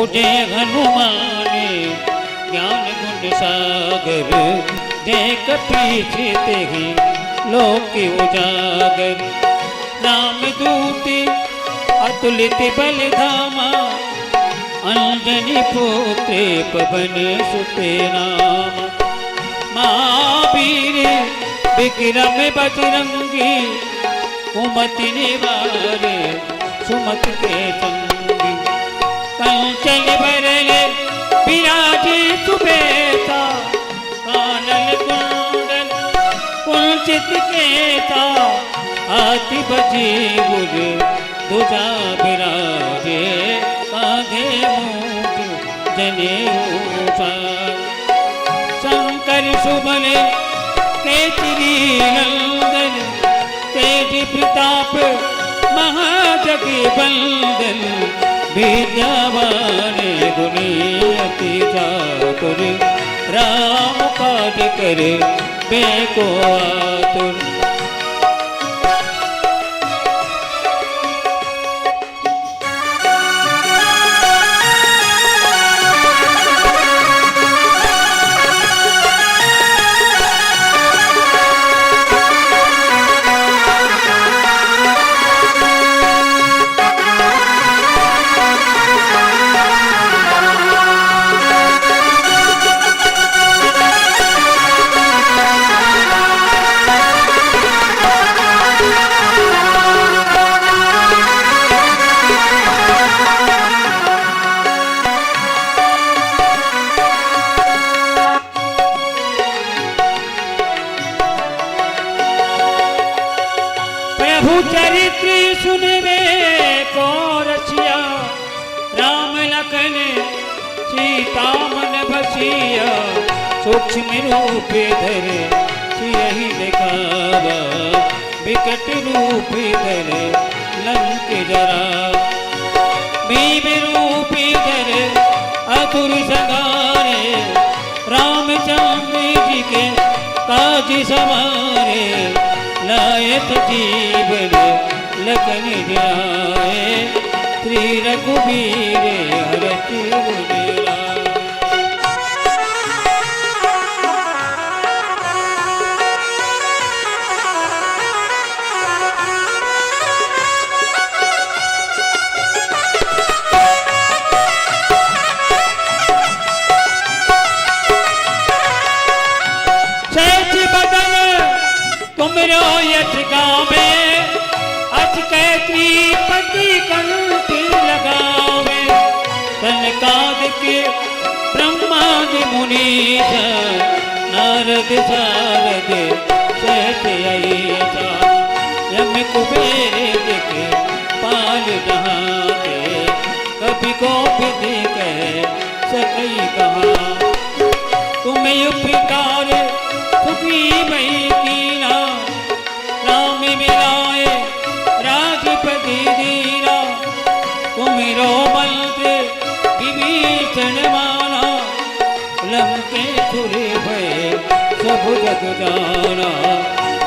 खोजे हनुमाने ज्ञान गुण सागर देख पीछे ते ही लोक उजागर रामदूत अतुलित बल धामा अंजनी पुत्र पवन सुते नाम महावीर विक्रम बजरंगी कुमति निवारे सुमति के संगी कंचन बरन विराजे सुबेता कानन कुंडल कुंचित केता आति बजी गुर दुजा विराजे कांधे मूठ जनेऊ शंकर सुबल केसरी नंदन तेज प्रताप महाजगी बंदन विद्यावान गुणी अति चातुर राम काज करे बेको आतुर चरित्र सुनवे को रचिया राम लखन सीता मन बसिया सूक्ष्म रूप धरे सियहि दिखावा विकट रूप धरे लंक जरा भीम रूप धरे असुर संहारे रामचंद्र जी के काज समारे लायत जीवन लखन जाए श्री रघुबीर हरति उजिरा तुमरो यश गावे अच कैत्री पति कंठ लगावे सनकादिक ब्रह्मादि मुनीश नारद सारद सहत ऐसा यम कुबेर दिखे पाल जहाते कभी को विधि कह सकई कहा तुम्हें उपकार सुखी मई कीना राम मिलाए राजपति दीना तुमरो मंत्र विभीषण माना लंके तुरे भय सब जग जाना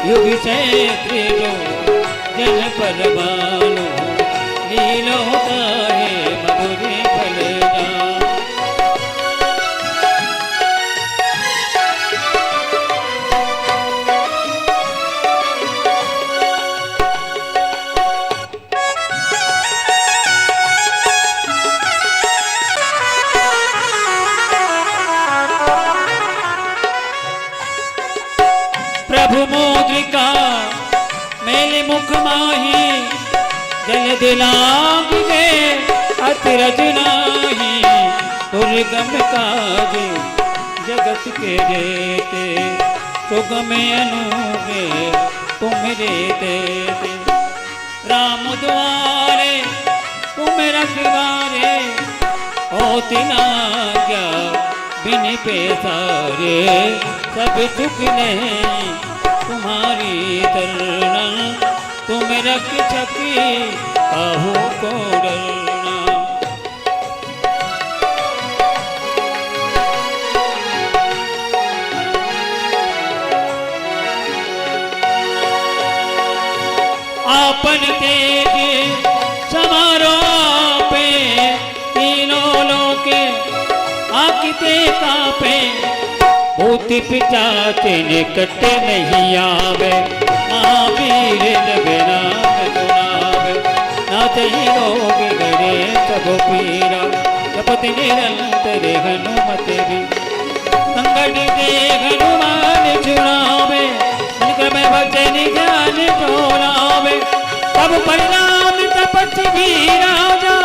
युग क्षेत्र जो जन पर बानो लीलो तारे मधुर फल जा प्रभु मुद्रिका मेले मुख माही जल दिलाग गे अतिरज नाही दुर्गम काज जगत के जेते सुगम अनुगे तुमरे देते राम द्वारे तुम रखवारे होती ना क्या बिन पैसारे सब सुख नहीं तुम्हारी तरना तुम रख सकी आहू को डरना आपन तेज समारो पे तीनों लोग ते कापे, भूति पिचाचे निकट नहीं आवे। महावीर जग नाम सुनावे, नाथ ही रोग गरे सब पीरा। जपति निरंतर हनुमत भी, संकट ते हनुमान छुड़ावे। मन क्रम वचन ध्यान डोलावे, सब परिणाम तपस्वी भी राजा।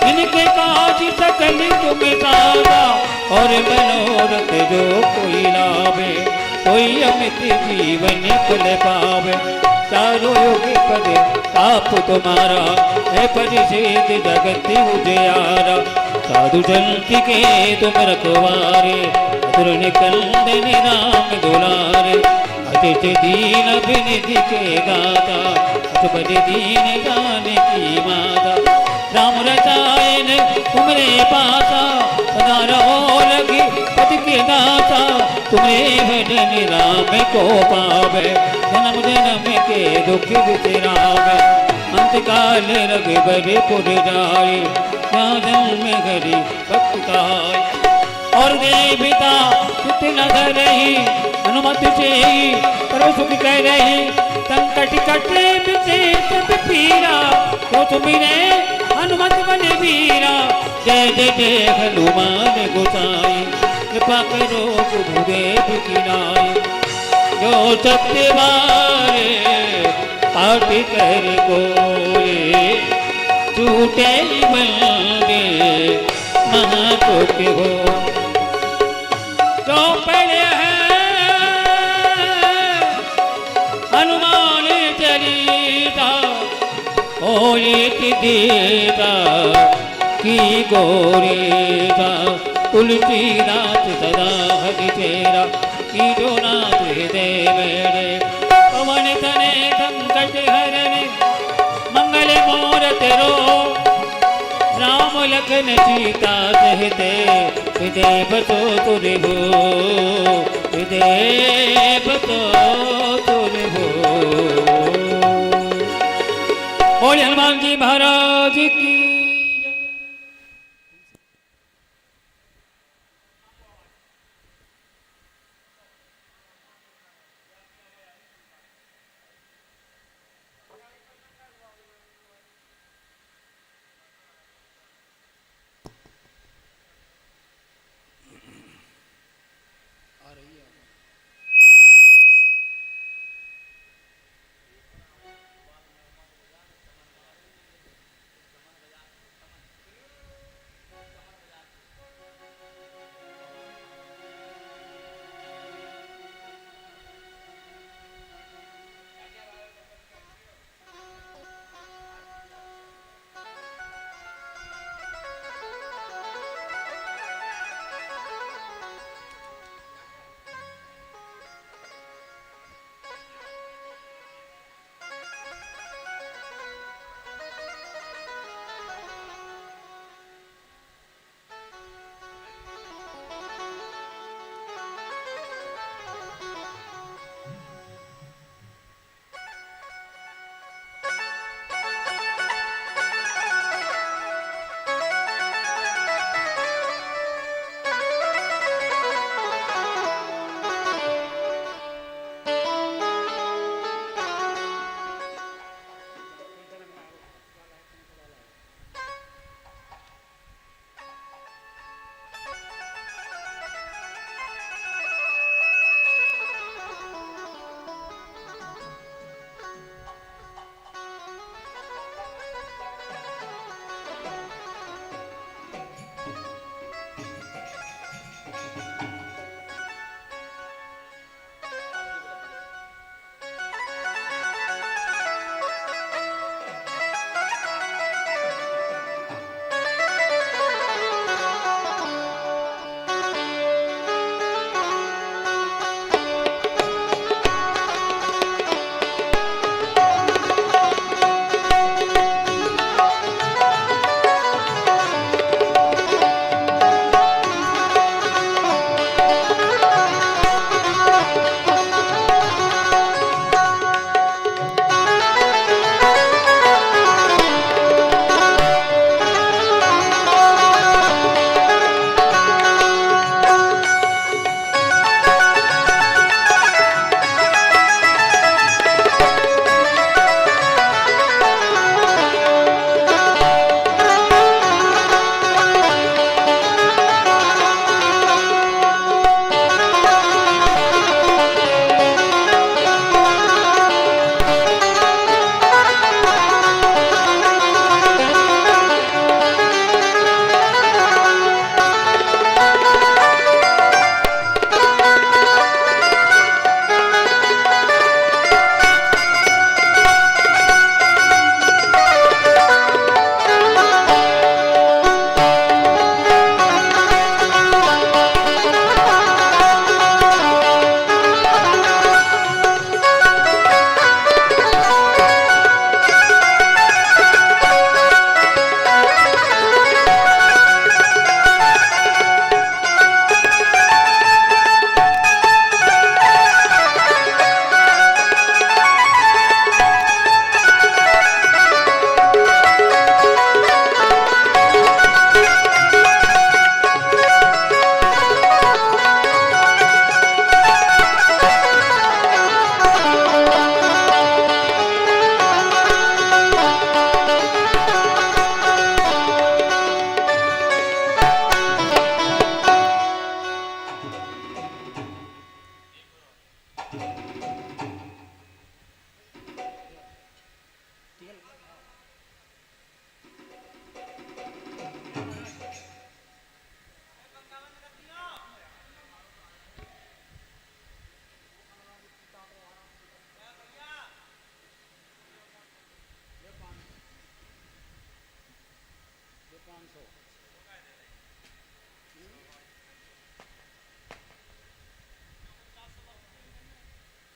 इनके काज सकल तुम साजा, और मनोरथ जो कोई लावे, कोई अमित जीवन फल पावे। चारों युग पद ताप तुम्हारा, है परिषेद जगत उजियारा। साधु संत के तुम रखवारे, असुर निकंदन राम दुलारे। अतिथ दीन विनिधि के दाता, अतुपद दीन जानकी माता। राम रसायन तुमरे पासा, सदा रहो लगी पद के दाता। तुम्हें भजन राम को पावे, जन्म जन्म के दुख बिसरावे। अंत काल रघुबर पुर जाए, यहाँ जन्म घरी भक्त कहाए। और देवता चित न धरहि, हनुमत से करो सुख कह रही। संकट कटे बिसे सब पीरा, तो तुमिरे हनुमत बने वीरा। जय जय जय हनुमान गोसाई, कृपा करो गुरुदेव की नाई। जो सत्यवारे पाठ कर कोई, छूटे बंदे महापुख हो। जो पढ़े हैं हनुमान चलीसा, ओ एक देता की गोरेसा। तुलसीदास सदा हरि तेरा, की जो नाथ हृदय मेरे। पवन तने संकट हरने, मंगल मूरत रो। राम लखन सीता सहिते, हृदय बसो तुर हो, हृदय बसो तुर हो। बोले हनुमान जी महाराज की।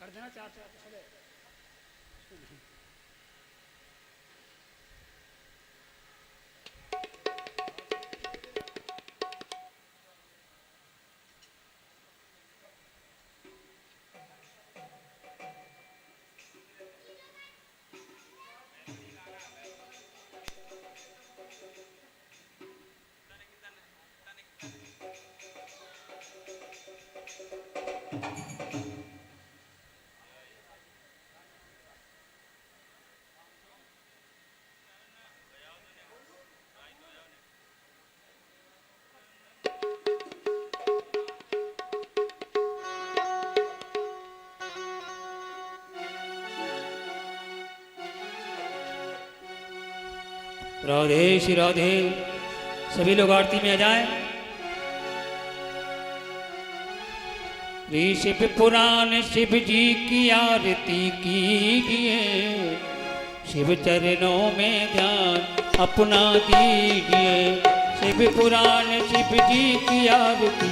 कर देना 400 चले। राधे श्री राधे। सभी लोग आरती में आ जाए। ऋषभ पुराण शिव जी की आरती कीजिए, शिव चरणों में ध्यान अपना दीजिए। शिव पुराण शिव जी की आरती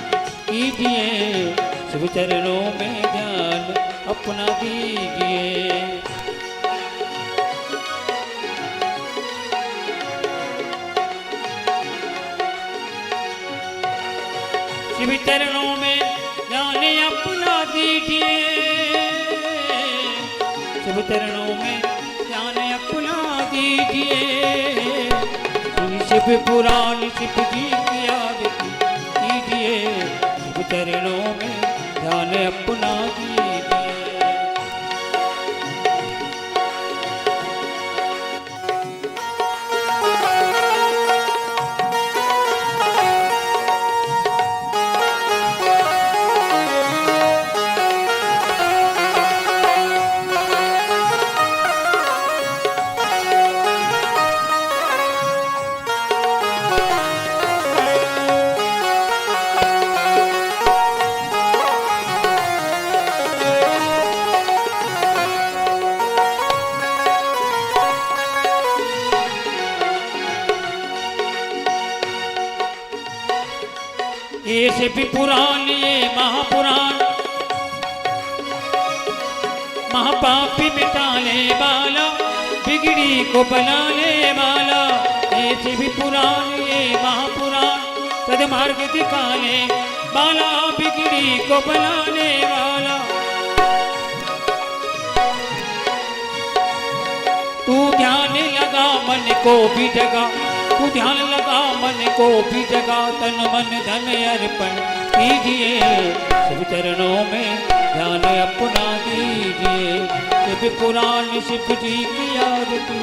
कीजिए, शिव चरणों में ध्यान अपना दीजिए। शिव चरणों में जाने अपना दीजिए, शिव चरणों में जाने अपना दीजिए। शिव पुराण शिव जी की आरती कीजिए, शिव चरणों में जाने अपना दीजिए। ये शिव पुराण ये महापुराण, महापापी मिटाने वाला, बिगड़ी को बनाने वाला। ये शिव पुराण ये महापुराण, सद्मार्ग दिखाने वाला, बिगड़ी को बनाने वाला। तू ध्यान लगा मन को भी जगा, तू ध्यान लगा मन को भी जगा। तन मन धन अर्पण कीजिए, शिव चरणों में ध्यान अपना दीजिए। शिव पुराण शिव जी की आरती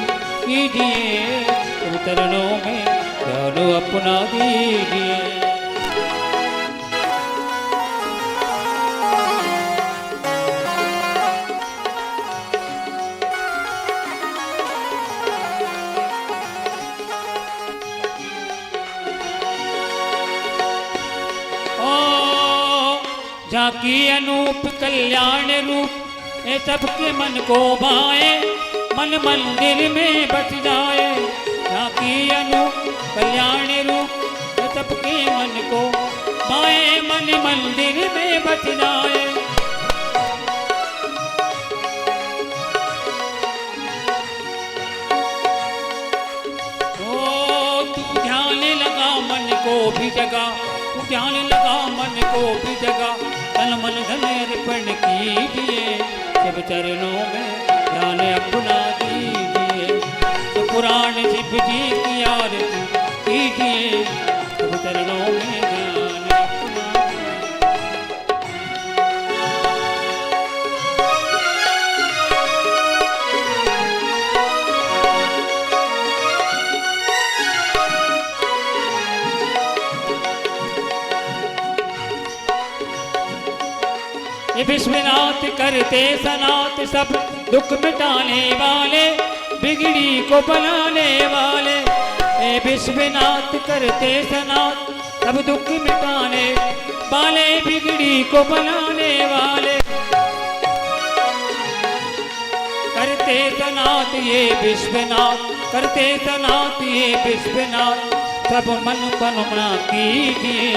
कीजिए, शिव चरणों में ध्यान अपना दीजिए। झांकी अनूप कल्याण रूप, ये सबके मन को भाए, मन मंदिर में बस जाए। झांकी अनूप कल्याण रूप, ये सबके मन को भाए, मन मंदिर में बस जाए। ओ तू ध्यान लगा मन को भी जगा, तू ध्यान लगा मन को भी जगा। तन मन धन अर्पण कीजिए, शिव चरणों में ध्यान अपना दीजिए। तो पुराण शिव जी की आरती कीजिए, शिव चरणों में ध्यान अपना ये विश्वनाथ करते सनाथ, सब दुख मिटाने वाले, बिगड़ी को बनाने वाले। ये विश्वनाथ करते सनाथ, सब दुख मिटाने वाले, बिगड़ी को बनाने वाले। करते सनाथ ये विश्वनाथ, करते सनाथ ये विश्वनाथ, सब मन कामना कीजिए,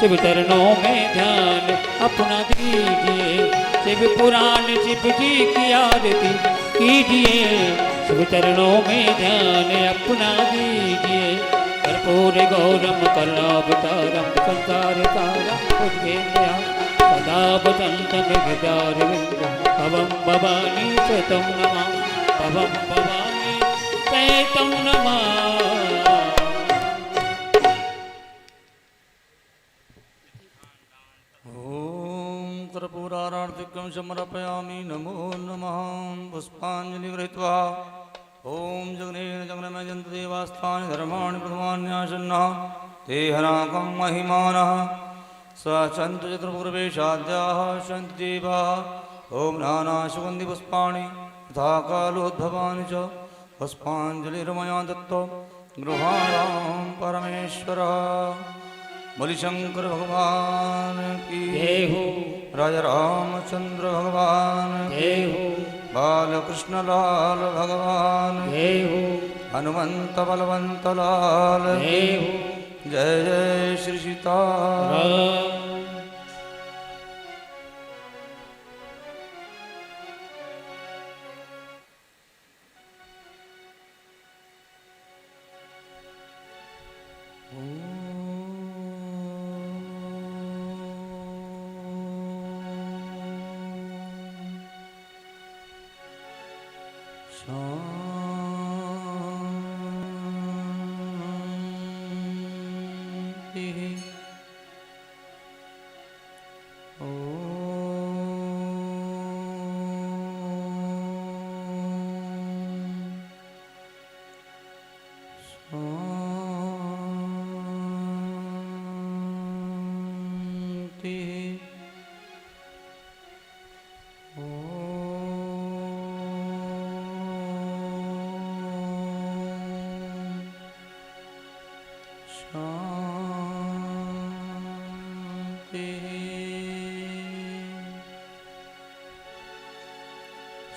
शिव चरणों में ध्यान अपना दीजिए। शिव पुराण शिव जी की आरती कीजिए, शिव चरणों में ध्यान अपना दीजिए। कर्पूर गौरम करुणावतारम संसार सारम भुजगेन्द्रम सदा वसन्तं हृदयारविन्दं भवं भवानी च तं नमामि, भवं भवानी च तं नमामि। ॐ कर्पूरारार्तिकं समर्पयामि, नमो नमः। पुष्पाञ्जलि गृहीत्वा ॐ जग्नेन जग्नमयजन्तु देवास्तानि धर्माणि प्रथमान्यासन्नः ते हनाकं महिमानः सचन्तु चतुर्पूर्वेशाद्याः सन्ति देवाः। ॐ नानासुगन्धिपुष्पाणि तथा कालोद्भवानि च पुष्पाञ्जलिर्मया दत्तो गृहाणां परमेश्वरः। बलिशंकर भगवान की जय हो, राजा रामचंद्र भगवान जय हो, बालकृष्ण लाल भगवान, जय हो, हनुमंत बलवंत लाल, जय हो, जय जय श्री सीताराम। राम।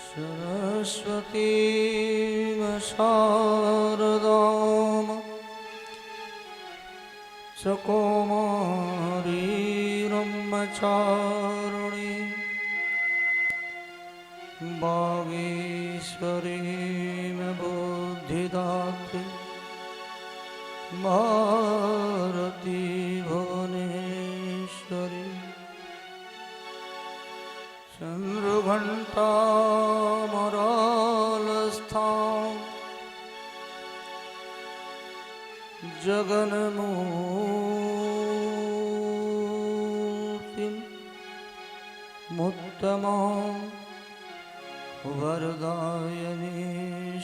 सरस्वती शारदाम सकुमारी ब्रह्मचारिणी बागेश्वरी बुद्धिदात्री भारती भुवनेश्वरी चंद्रघंटा मरालस्थां जगन्मूर्तिं मुत्तमां वरदायिनी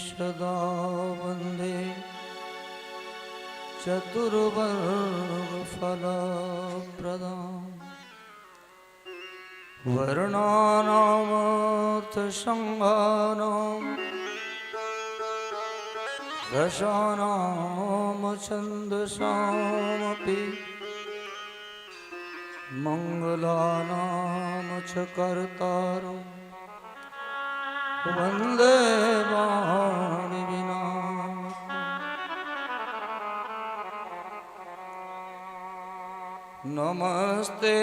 सदा वन्दे चतुर्वर्गफलप्रदाम् वर्णानामर्थसंहानां रसानां छन्दसामपि मङ्गलानां च कर्तारं वन्दे वाणिविनाशम्। नमस्ते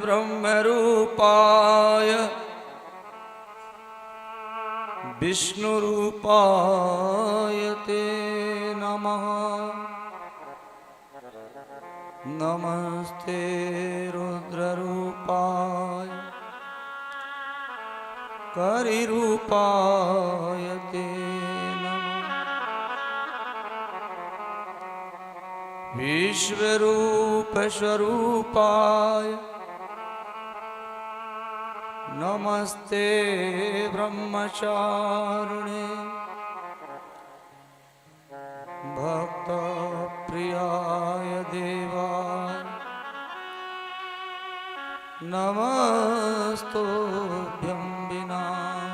ब्रह्मरूपाय विष्णुरूपाय ते नमः। नमस्ते रुद्ररूपाय करिरूपाय ते नमः। विश्वरूपस्वरूपाय नमस्ते ब्रह्मचारिणे भक्तप्रियाय देवाय नमस्तुभ्यं विनाय।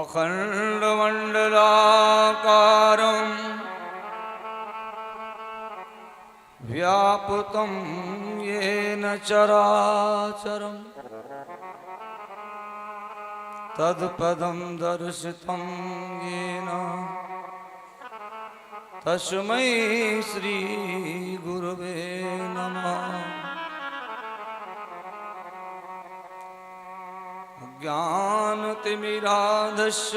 अखण्डमण्डलाकारं व्याप्तं येन चराचरं तत्पदं दर्शितं येन तस्मै श्रीगुरवे नमः। ज्ञानतिमिरान्धस्य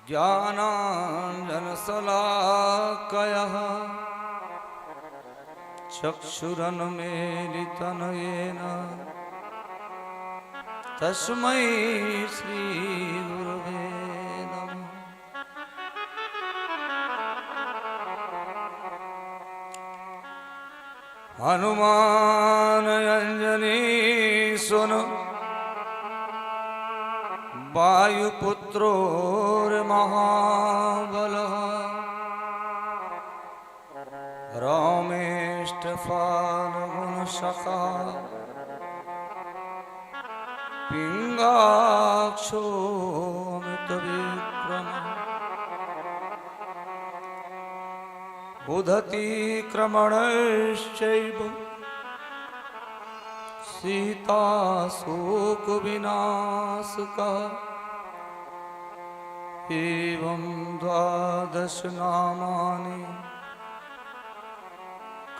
ज्ञानाञ्जनशलाकया चक्षुरुन्मीलितं येन तस्मै श्रीगुरवे नमः। हनुमान अंजनी वायुपुत्रो महाबलः रामेष्टफाल्गुणसखा पिङ्गाक्षो मितविक्रमः उदती क्रमणश्चैव सीताशोकविनाशकः एवं द्वादश नामानि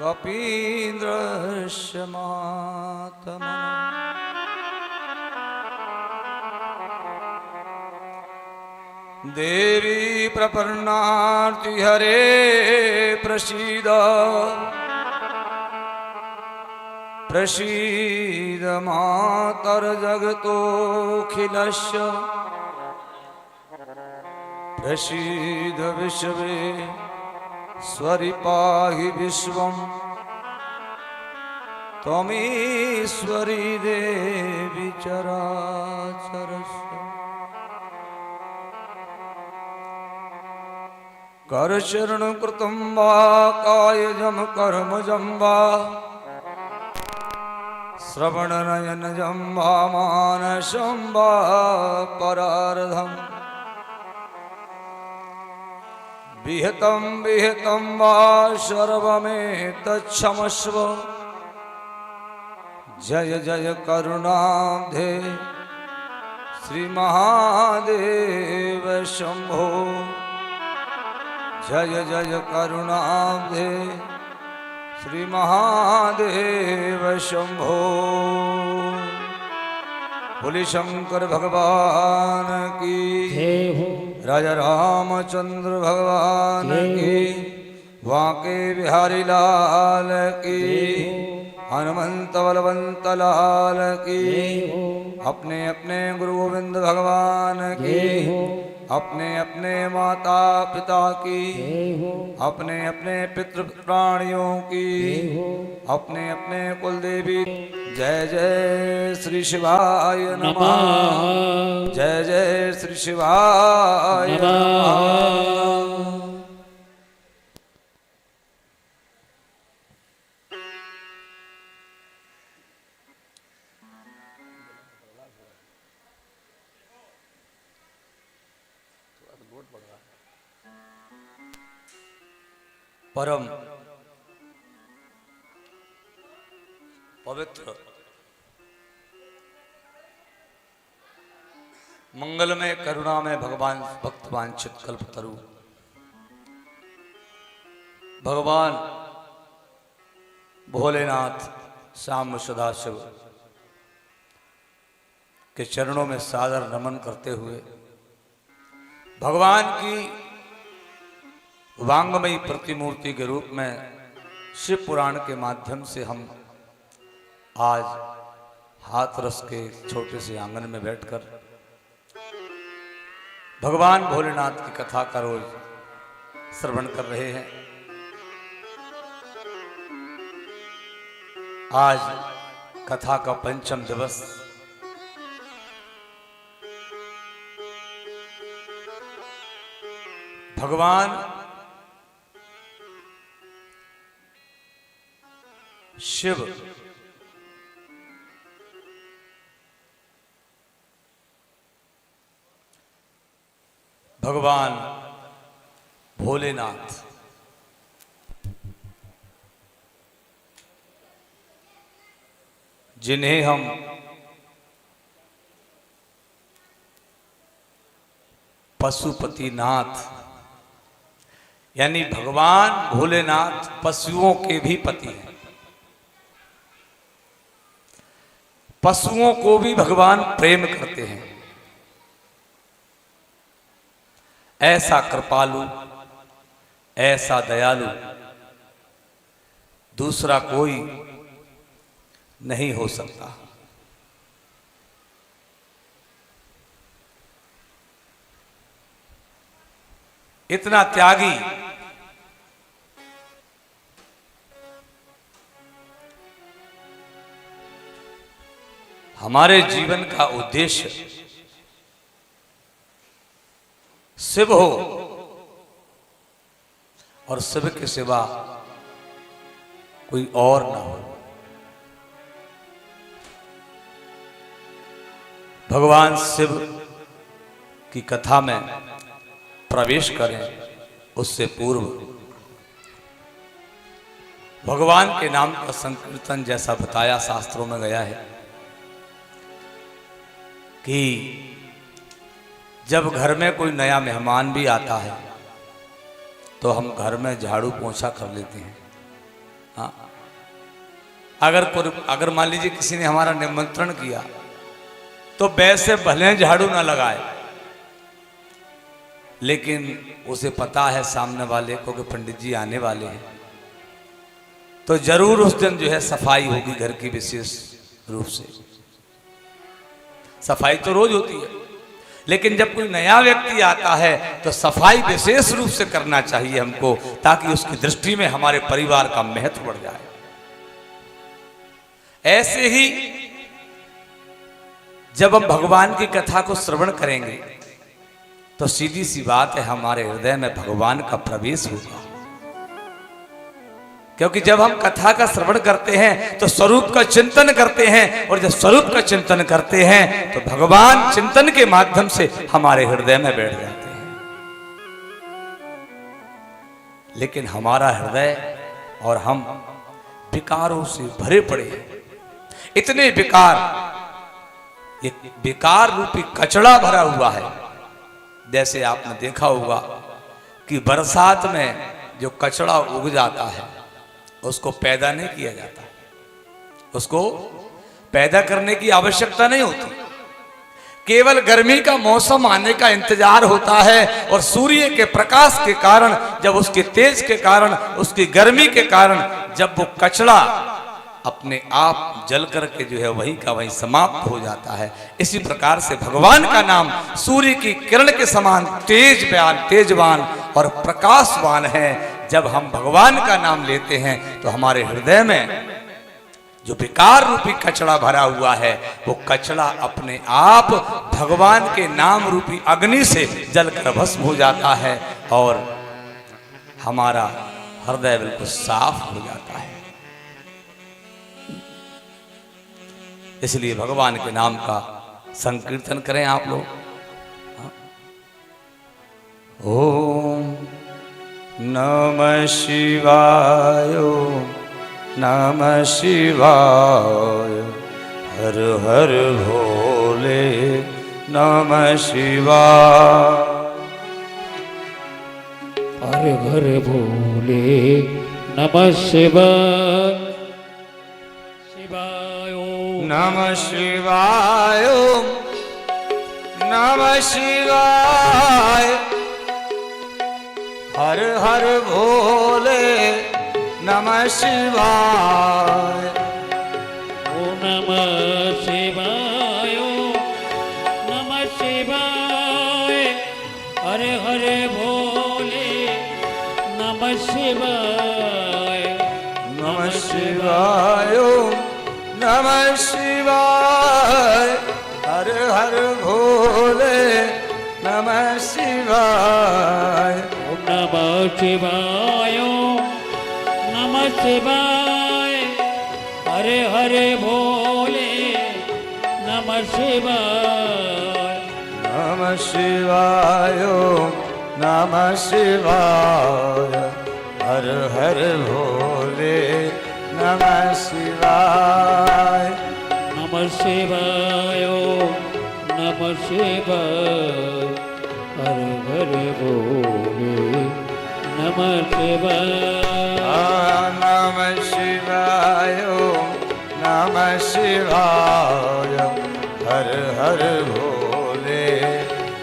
कपीन्द्रस्य महात्मनः। देवी प्रपन्नार्ति हरे प्रसीद प्रसीद मातर्जगतोऽखिलस्य प्रसीद विश्वेश्वरि पाहि विश्वं त्वमीश्वरी देवी चराचरस्य। करचरणकृतं वा कायजं कर्मजं वा श्रवणनयनजं वा मानसं वा परार्धम् विहितं विहितं वा सर्वमेतत्क्षमस्व। जय जय करुणाब्धे श्री महादेव शंभो। जय जय करुणाब्धे श्री महादेव शंभो। बोले शंकर भगवान की जय हो। राजा रामचंद्र भगवान की, वाके बिहारी लाल की, हनुमंत बलवंत लाल की, अपने अपने गुरु गोविंद भगवान की, अपने अपने माता पिता की, अपने अपने पितृ प्राणियों की, अपने अपने कुल देवी। जय जय श्री शिवाय नमः। जय जय श्री शिवाय नमः। परम पवित्र मंगलमय करुणामय भगवान भक्त वांछित कल्पतरु भगवान भोलेनाथ श्याम सदाशिव के चरणों में सादर नमन करते हुए भगवान की वांगमयी प्रतिमूर्ति के रूप में शिव पुराण के माध्यम से हम आज हाथरस के छोटे से आंगन में बैठकर भगवान भोलेनाथ की कथा का रोज श्रवण कर रहे हैं। आज कथा का पंचम दिवस। भगवान शिव भगवान भोलेनाथ जिन्हें हम पशुपतिनाथ, यानी भगवान भोलेनाथ पशुओं के भी पति हैं। पशुओं को भी भगवान प्रेम करते हैं। ऐसा कृपालु, ऐसा दयालु दूसरा कोई नहीं हो सकता। इतना त्यागी, हमारे जीवन का उद्देश्य शिव हो और शिव के सिवा कोई और ना हो। भगवान शिव की कथा में प्रवेश करें उससे पूर्व भगवान के नाम का संकीर्तन जैसा बताया शास्त्रों में गया है कि जब घर में कोई नया मेहमान भी आता है तो हम घर में झाड़ू पोंछा कर लेते हैं। हाँ, अगर मान लीजिए किसी ने हमारा निमंत्रण किया तो वैसे भले झाड़ू ना लगाए, लेकिन उसे पता है सामने वाले को कि पंडित जी आने वाले हैं, तो जरूर उस दिन जो है सफाई होगी घर की विशेष रूप से। सफाई तो रोज होती है, लेकिन जब कोई नया व्यक्ति आता है तो सफाई विशेष रूप से करना चाहिए हमको, ताकि उसकी दृष्टि में हमारे परिवार का महत्व बढ़ जाए। ऐसे ही जब हम भगवान की कथा को श्रवण करेंगे तो सीधी सी बात है हमारे हृदय में भगवान का प्रवेश होगा। क्योंकि जब हम कथा का श्रवण करते हैं तो स्वरूप का चिंतन करते हैं, और जब स्वरूप का चिंतन करते हैं तो भगवान चिंतन के माध्यम से हमारे हृदय में बैठ जाते हैं। लेकिन हमारा हृदय और हम विकारों से भरे पड़े हैं, इतने विकार, ये विकार रूपी कचड़ा भरा हुआ है। जैसे आपने देखा होगा कि बरसात में जो कचड़ा उग जाता है उसको पैदा नहीं किया जाता, उसको पैदा करने की आवश्यकता नहीं होती, केवल गर्मी का मौसम आने का इंतजार होता है। और सूर्य के प्रकाश के कारण, जब उसके तेज के कारण, उसकी गर्मी के कारण जब वो कचड़ा अपने आप जल करके जो है वहीं का वहीं समाप्त हो जाता है। इसी प्रकार से भगवान का नाम सूर्य की किरण के समान तेजवान और प्रकाशवान है। जब हम भगवान का नाम लेते हैं तो हमारे हृदय में जो विकार रूपी कचड़ा भरा हुआ है वो कचड़ा अपने आप भगवान के नाम रूपी अग्नि से जलकर भस्म हो जाता है और हमारा हृदय बिल्कुल साफ हो जाता है। इसलिए भगवान के नाम का संकीर्तन करें आप लोग। ओम नमः शिवाय, नमः शिवाय, हर हर भोले नमः शिवाय, हर हर भोले नमः शिवाय, नमः शिवाय, नमः शिवाय, हर हर भोले नमः शिवाय, ओ नमः शिवाय, नमः शिवाय, हर हर भोले नमः शिवाय, नमः शिवाय, नमः शिवाय, हर हर भोले नमः शिवाय, नमः शिवाय, नमः शिवाय, हरे हरे भोले नमः शिवाय, नमः शिवाय, नमः शिवाय, हर हर भोले नमः शिवाय, नमः शिवाय, नमः शिवाय, हर हर बोले नमः शिवाय। नमः शिवाय ओम नमः शिवाय हर हर भोले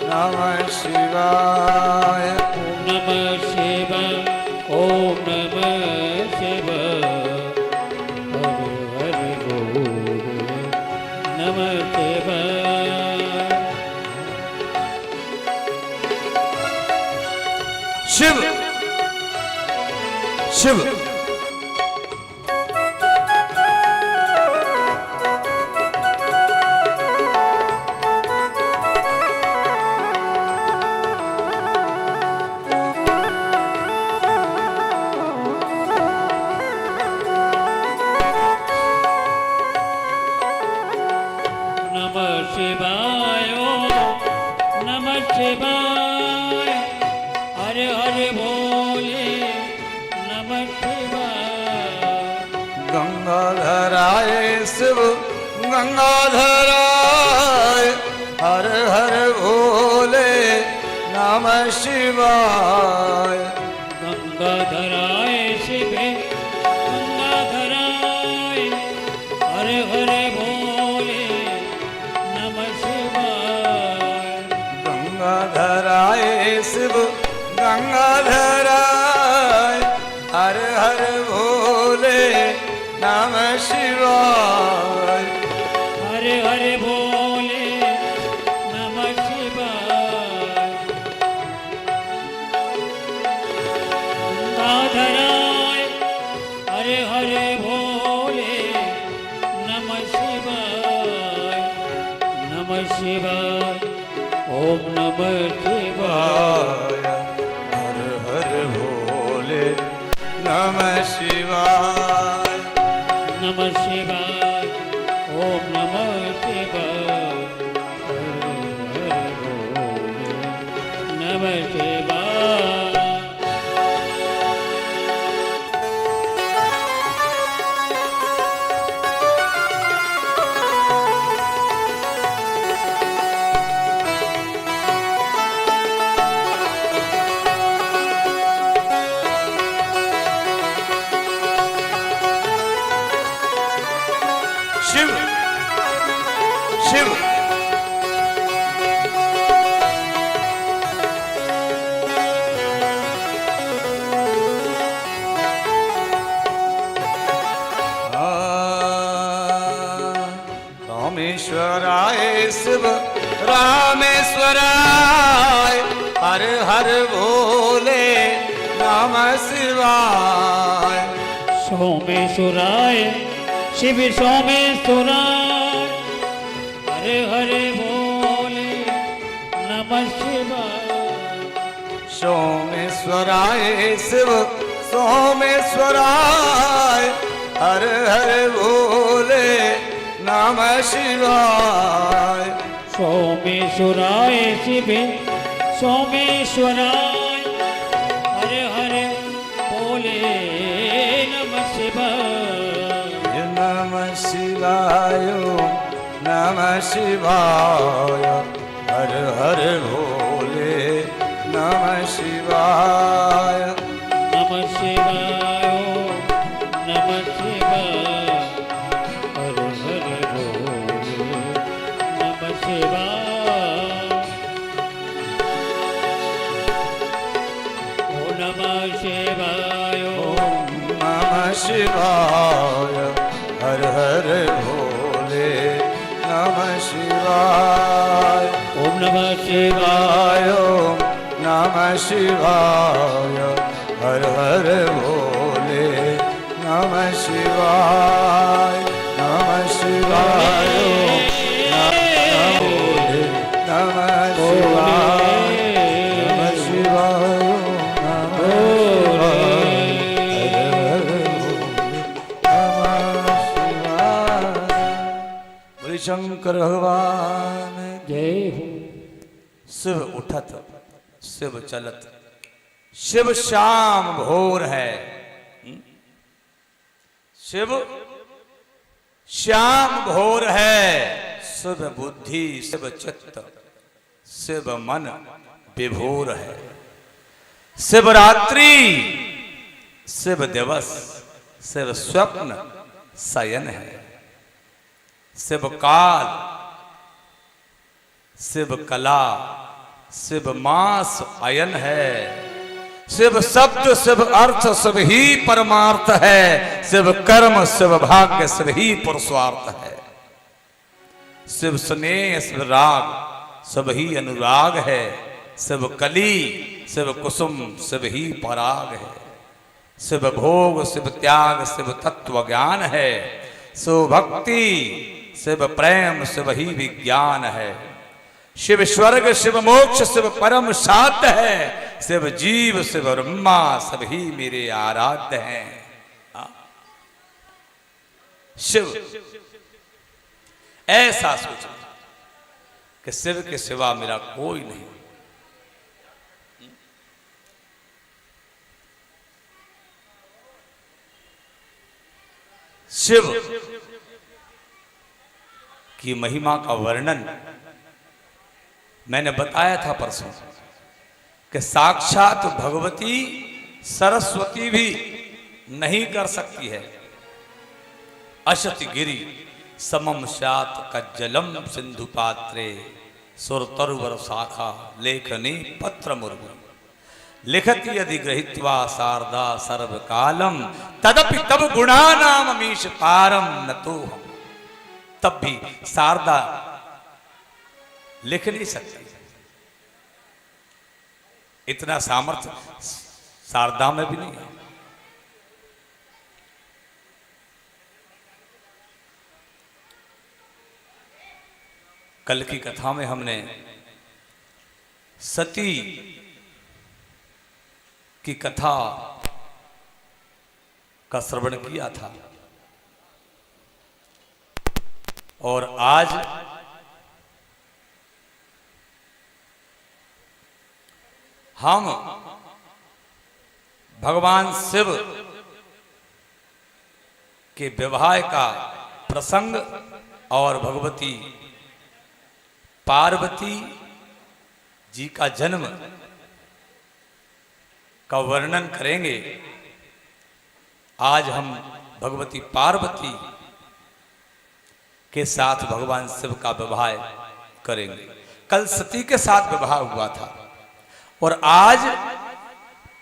नमः शिवाय। ओम नमः शिवाय ओम नमः शिवाय हर हर बोले नमः शिवाय। शिव शिव नमः शिवाय ओम नमः शिवाय हर हर भोले नमः शिवाय। गंगाधराय शिव गंगाधराय हर हर भोले नमः शिवाय। गंगाधराय शिवे गंगाधराय हर हर भोले नमः शिवाय। गंगाधराय शिव गंगाधराय हर हर भोले नमः शिवाय। हर हर भोले नमः शिवाय। गंगाधराय हर हर भोले नमः शिवाय। नमः शिवाय ओम नमः शिवाय। हर हर भोले नमः शिवाय। नमः शिवाय ओम नमः शिवाय हर हर भोले नमः शिवाय। शिव शिव रामेश्वराय शिव रामेश्वराय हर हर भोले नमः शिवाय। सोमेश्वराय शिव सोमेश्वराय हरे हरे भोले नमः शिवाय। सोमेश्वराय शिव सोमेश्वराय हर हर भोले नमः शिवाय। सोमेश्वराय शिव सोमेश्वराय हरे हरे भोले नमः शिवाय। नमः शिवाय नमः शिवाय हर हर भोले नमः शिवाय। नमः शिवाय नमः शिवाय हर हर भोले नमः शिवाय। ओ नमः शिवाय नमः शिवाय हर हर भोले नमः शिवाय। ओम नमः शिवाय नमः शिवाय हर हर भोले नमः शिवाय। नमः शिवाय नमः शिवाय नमः शिवाय शंकर भगवान जय हो। शिव उठत शिव चलत शिव श्याम भोर है। शिव श्याम भोर है। शिव बुद्धि शिव चित्त शिव मन विभोर है। शिवरात्रि शिव दिवस शिव स्वप्न शयन है। शिव काल शिव कला शिव मास अयन है। शिव शब्द शिव अर्थ शिव ही परमार्थ है। शिव कर्म शिव भाग्य शिव ही पुरुषार्थ है। शिव स्नेह शिव राग शिव ही अनुराग है। शिव कली शिव कुसुम शिव ही पराग है। शिव भोग शिव त्याग शिव तत्व ज्ञान है। शिव भक्ति शिव प्रेम शिव ही विज्ञान है। शिव स्वर्ग शिव मोक्ष शिव परम साध्य है। शिव जीव शिव ब्रह्मा सब ही मेरे आराध्य हैं। शिव ऐसा सोचो कि शिव के सिवा मेरा कोई नहीं। शिव की महिमा का वर्णन मैंने बताया था परसों कि साक्षात भगवती सरस्वती भी नहीं कर सकती है। अशति गिरि समम स्यात् कज्जलम सिंधु पात्रे सुर तरुवर शाखा लेखनी पत्र मुर्मु लिखति यदि गृहीत्वा शारदा सर्वकालम तदपि तब गुणा नाम मीश पारम न तो हम। तब भी शारदा लिख नहीं सकती। इतना सामर्थ्य शारदा में भी नहीं है। कल की कथा में हमने सती की कथा का श्रवण किया था और आज हम भगवान शिव के विवाह का प्रसंग और भगवती पार्वती जी का जन्म का वर्णन करेंगे। आज हम भगवती पार्वती के साथ भगवान शिव का विवाह करेंगे। कल सती के साथ विवाह हुआ था और आज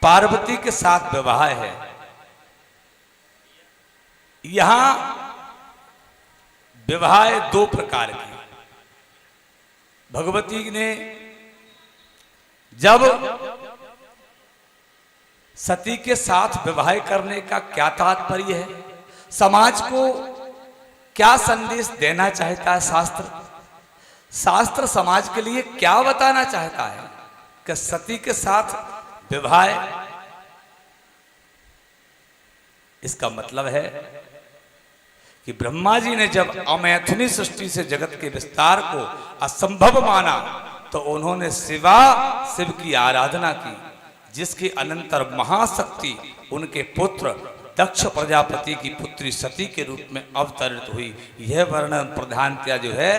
पार्वती के साथ विवाह है। यहां विवाह दो प्रकार की। भगवती ने जब सती के साथ विवाह करने का क्या तात्पर्य है, समाज को क्या संदेश देना चाहता है शास्त्र समाज के लिए क्या बताना चाहता है कि सती के साथ विवाह, इसका मतलब है कि ब्रह्मा जी ने जब अमैथुनी सृष्टि से जगत के विस्तार को असंभव माना तो उन्होंने शिव की आराधना की, जिसके अनंतर महाशक्ति उनके पुत्र दक्ष प्रजापति की पुत्री सती के रूप में अवतरित हुई। यह वर्णन प्रधानतया जो है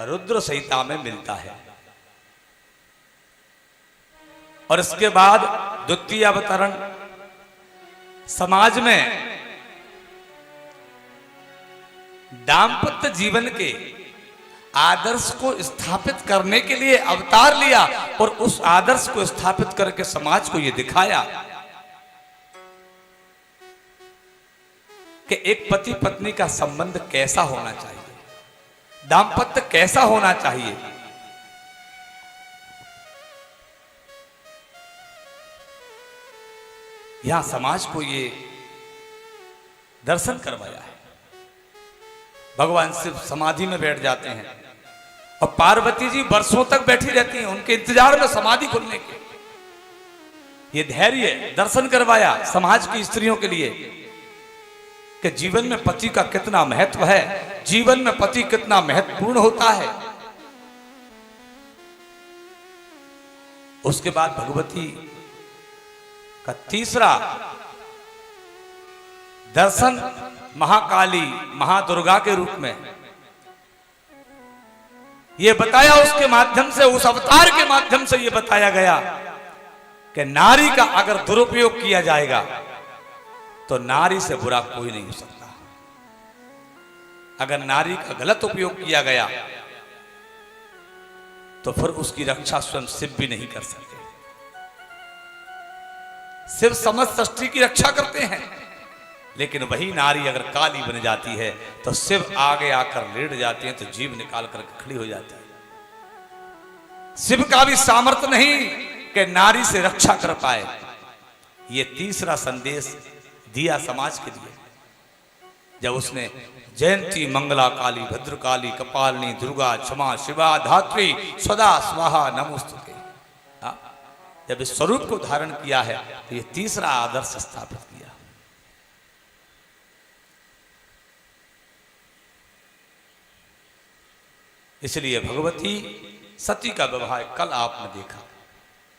रुद्र संहिता में मिलता है। और इसके बाद द्वितीय अवतरण समाज में दाम्पत्य जीवन के आदर्श को स्थापित करने के लिए अवतार लिया और उस आदर्श को स्थापित करके समाज को यह दिखाया कि एक पति पत्नी का संबंध कैसा होना चाहिए, दाम्पत्य कैसा होना चाहिए। यहां समाज को ये दर्शन करवाया है। भगवान शिव समाधि में बैठ जाते हैं और पार्वती जी वर्षों तक बैठी रहती हैं उनके इंतजार में समाधि खुलने के। ये धैर्य दर्शन करवाया समाज की स्त्रियों के लिए कि जीवन में पति का कितना महत्व है, जीवन में पति कितना महत्वपूर्ण होता है। उसके बाद भगवती का तीसरा दर्शन महाकाली महादुर्गा के रूप में ये बताया उसके माध्यम से, उस अवतार के माध्यम से ये बताया गया कि नारी का अगर दुरुपयोग किया जाएगा तो नारी से बुरा कोई नहीं हो सकता। अगर नारी का गलत उपयोग किया गया तो फिर उसकी रक्षा स्वयं शिव भी नहीं कर सकते। शिव समस्त सृष्टि की रक्षा करते हैं, लेकिन वही नारी अगर काली बन जाती है तो शिव आगे आकर लेट जाते हैं तो जीव निकाल कर खड़ी हो जाती है। शिव का भी सामर्थ्य नहीं कि नारी से रक्षा कर पाए। ये तीसरा संदेश दिया समाज के लिए जब उसने जयंती मंगला काली भद्रकाली कपालिनी दुर्गा क्षमा शिवा धात्री सदा स्वाहा नमोस्तुते, जब इस स्वरूप को धारण किया है तो ये तीसरा आदर्श स्थापित किया। इसलिए भगवती सती का विवाह कल आपने देखा,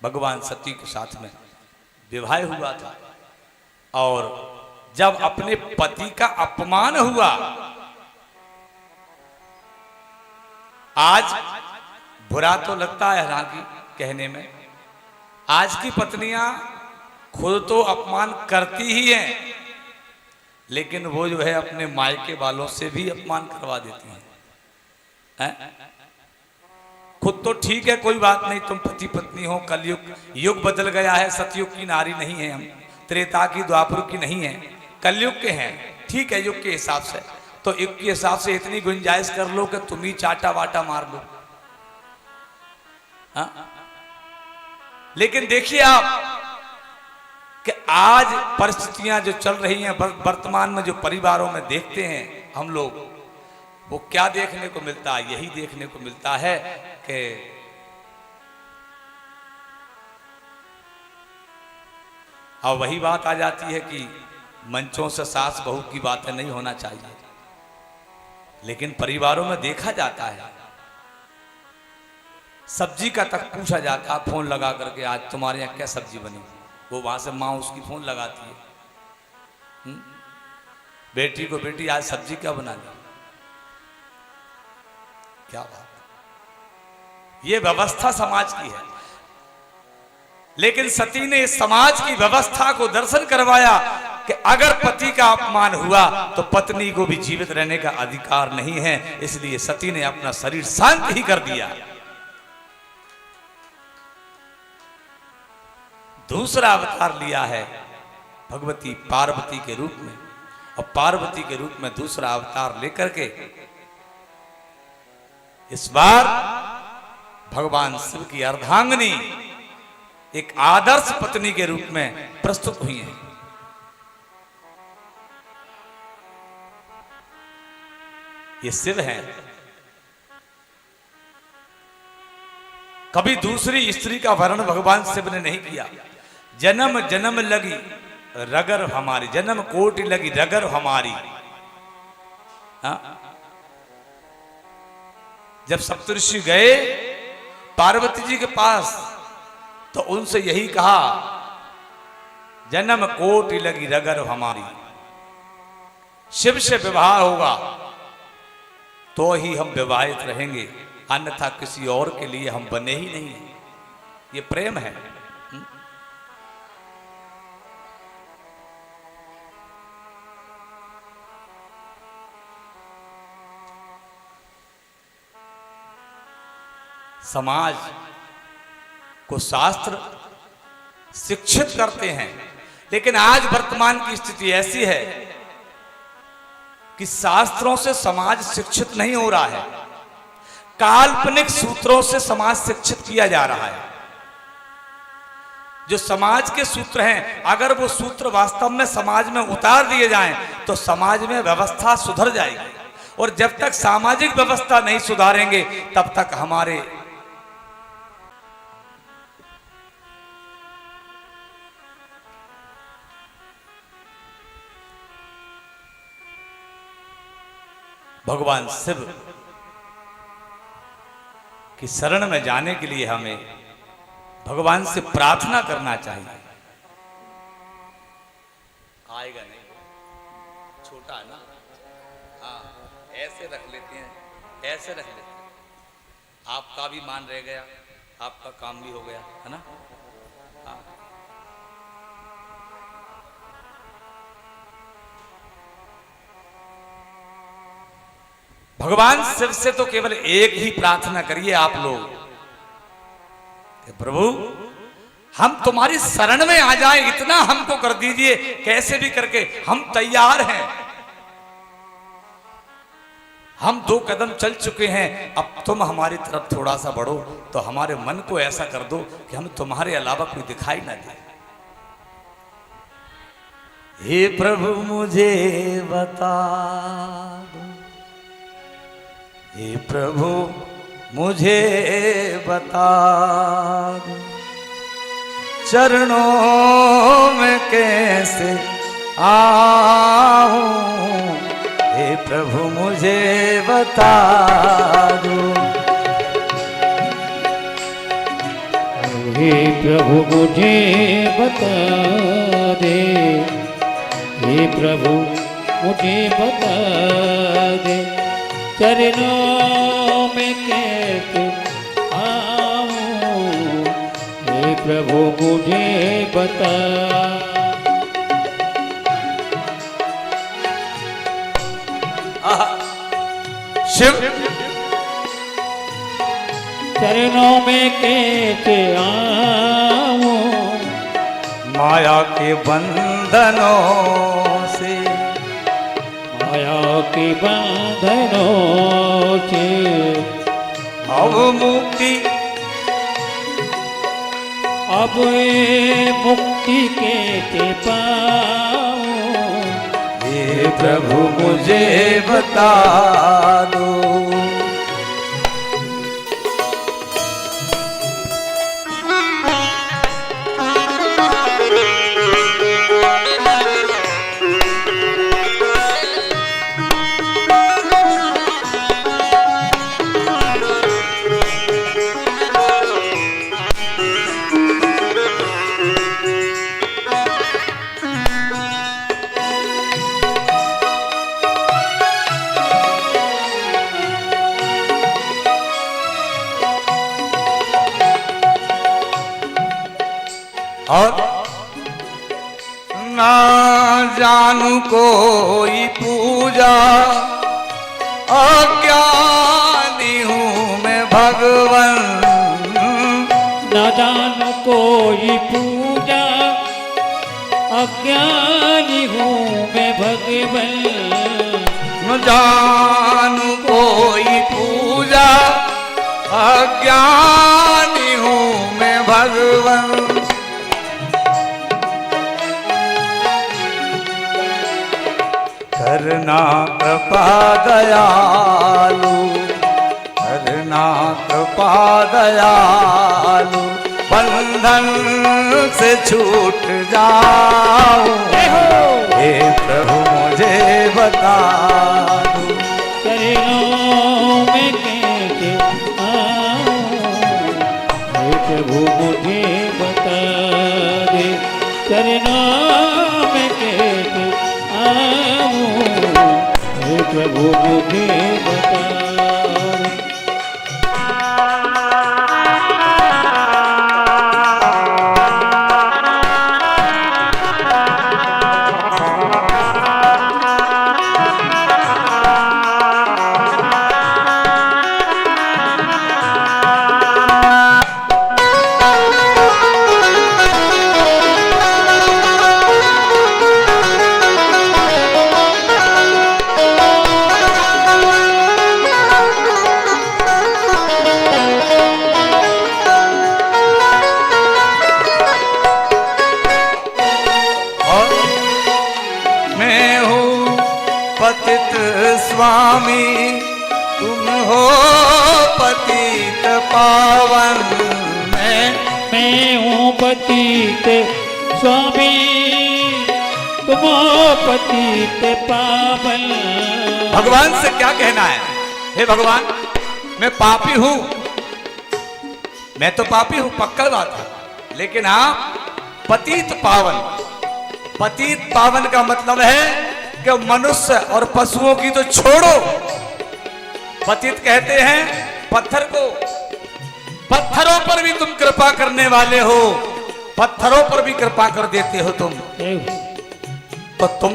भगवान सती के साथ में विवाह हुआ था और जब अपने पति का अपमान हुआ, आज बुरा तो लगता है हालांकि कहने में, आज की पत्नियां खुद तो अपमान करती ही हैं, लेकिन वो जो है अपने मायके वालों से भी अपमान करवा देती हैं। खुद तो ठीक है, कोई बात नहीं, तुम पति पत्नी हो, कलयुग युग बदल गया है, सतयुग की नारी नहीं है हम, त्रेता की द्वापर की नहीं है, कलयुग के हैं, ठीक है, युग के हिसाब से। तो युग के हिसाब से इतनी गुंजाइश कर लो कि तुम ही चाटा वाटा मार लो। लेकिन देखिए आप कि आज परिस्थितियां जो चल रही हैं वर्तमान में, जो परिवारों में देखते हैं हम लोग, वो क्या देखने को मिलता है? यही देखने को मिलता है कि अब वही बात आ जाती है कि मंचों से सास बहू की बातें नहीं होना चाहिए, लेकिन परिवारों में देखा जाता है, सब्जी का तक पूछा जाता है फोन लगा करके, आज तुम्हारे यहाँ क्या सब्जी बनी, वो वहां से माँ उसकी फोन लगाती है, बेटी को, बेटी आज सब्जी क्या बना दी, क्या बात। ये व्यवस्था समाज की है, लेकिन सती ने इस समाज की व्यवस्था को दर्शन करवाया कि अगर पति का अपमान हुआ तो पत्नी को भी जीवित रहने का अधिकार नहीं है, इसलिए सती ने अपना शरीर शांत ही कर दिया। दूसरा अवतार लिया है भगवती पार्वती के रूप में, और पार्वती के रूप में दूसरा अवतार लेकर के इस बार भगवान शिव की अर्धांगिनी एक आदर्श पत्नी के रूप में प्रस्तुत हुई है। ये शिव है, कभी दूसरी स्त्री का वर्णन भगवान शिव ने नहीं किया। जन्म जन्म लगी रगर हमारी, जन्म कोटि लगी रगर हमारी। जब सप्तऋषि गए पार्वती जी के पास तो उनसे यही कहा, जन्म कोटि लगी रगर हमारी, शिव से विवाह होगा तो ही हम विवाहित रहेंगे, अन्यथा किसी और के लिए हम बने ही नहीं हैं। ये प्रेम है। समाज को शास्त्र शिक्षित करते हैं, लेकिन आज वर्तमान की स्थिति ऐसी है कि शास्त्रों से समाज शिक्षित नहीं हो रहा है, काल्पनिक सूत्रों से समाज शिक्षित किया जा रहा है। जो समाज के सूत्र हैं, अगर वो सूत्र वास्तव में समाज में उतार दिए जाएं तो समाज में व्यवस्था सुधर जाएगी, और जब तक सामाजिक व्यवस्था नहीं सुधारेंगे तब तक हमारे भगवान शिव की शरण में जाने के लिए हमें भगवान से प्रार्थना करना चाहिए। आएगा नहीं, छोटा है ना, हाँ ऐसे रख लेते हैं, ऐसे रख लेते हैं, आपका भी मान रह गया, आपका काम भी हो गया, है ना। हाँ। भगवान शिव से तो केवल एक ही प्रार्थना करिए आप लोग कि प्रभु हम तुम्हारी शरण में आ जाएं, इतना हमको कर दीजिए, कैसे भी करके हम तैयार हैं। हम 2 कदम चल चुके हैं, अब तुम हमारी तरफ थोड़ा सा बढ़ो तो हमारे मन को ऐसा कर दो कि हम तुम्हारे अलावा कोई दिखाई ना दे। हे प्रभु मुझे बता दो, हे प्रभु मुझे बता दो, चरणों में कैसे आऊं, हे प्रभु मुझे बता दो। हे प्रभु मुझे बता दे, हे प्रभु मुझे बता दे, चरणों में कैसे आऊं, हे प्रभु मुझे बता। शिव चरणों में कैसे आऊं, माया के बंधनों से, माया के बंधनों से, अब मुक्ति, अब ये मुक्ति कैसे पाऊं, हे प्रभु मुझे बता दो। और ना जानू कोई पूजा, अज्ञानी हूँ मैं भगवन, न जानो कोई पूजा, अज्ञानी हूँ मैं भगवन, न जानू कोई पूजा, अज्ञानी हूँ मैं भगवन, करना कृपा दयालु, करना कृपा दयालु, बंधन से छूट जाऊं, हे प्रभु मुझे बता दो। चरणों में कैसे आऊं, हे प्रभु मुझे बता दे, चरणों में कैसे आऊं, हे प्रभु मुझे बता दे। पतित स्वामी तुम हो पतित पावन, मैं हूँ पतित स्वामी, तुम हो पतित पावन। भगवान से क्या कहना है? हे भगवान, मैं पापी हूं, मैं तो पापी हूं, पक्का बात है, लेकिन आप पतित पावन। पतित पावन का मतलब है कि मनुष्य और पशुओं की तो छोड़ो, पतित कहते हैं पत्थर को, पत्थरों पर भी तुम कृपा करने वाले हो, पत्थरों पर भी कृपा कर देते हो तुम, तो तुम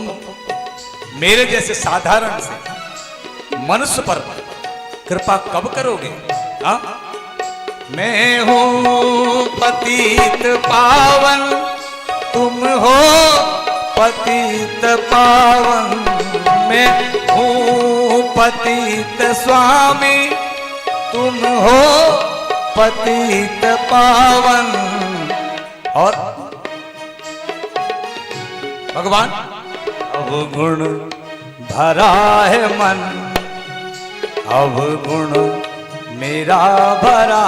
मेरे जैसे साधारण से मनुष्य पर कृपा कब करोगे? हा? मैं हूं पतित पावन, तुम हो पतित पावन, मैं हूं पतित स्वामी, तुम हो पतित पावन। और भगवान अवगुण भरा है मन, अवगुण मेरा भरा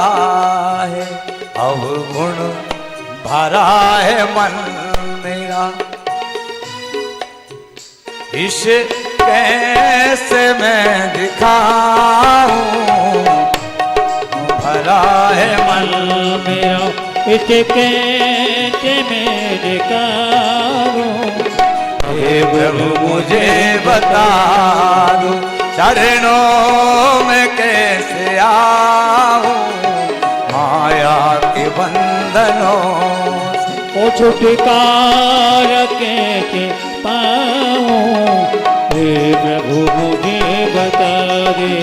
है, अवगुण भरा है मन मेरा, इसे कैसे मैं दिखाऊं, भरा है मन मेरा इसे कैसे मैं दिखाऊं। हे प्रभु मुझे बता दो, चरणों में कैसे आऊं, माया के बंधनों से ओ छुटकार कैसे पाऊं। हे प्रभु मुझे बता दे,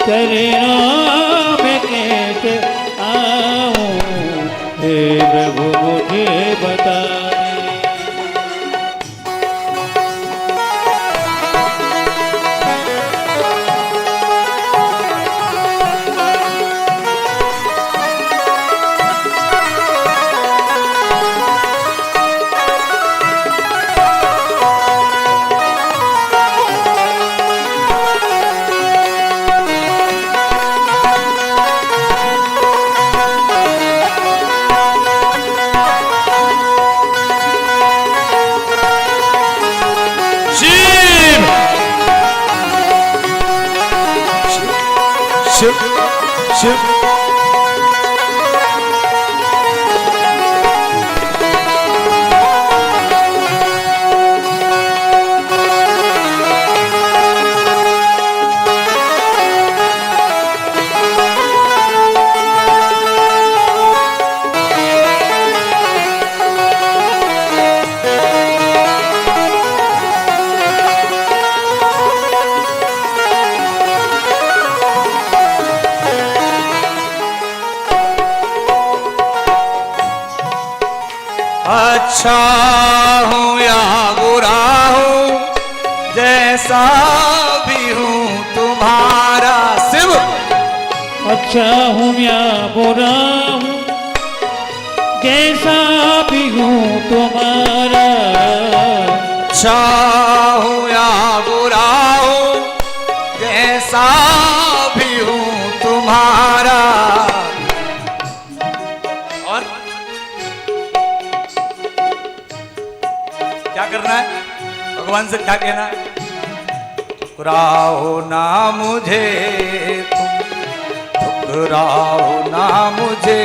चरणों में कैसे आऊं। हे प्रभु मुझे बता दे। शिव शिव अच्छा हूँ या बुरा हूँ, जैसा भी हूँ तुम्हारा शिव। अच्छा हूँ या बुरा हूँ, जैसा भी हूँ तुम्हारा। अच्छा हूँ या बुरा हूँ, जैसा भी हूँ तुम्हारा। और क्या करना है? भगवान से क्या कहना है? ठुकराओ ना मुझे तुम, ठुकराओ ना मुझे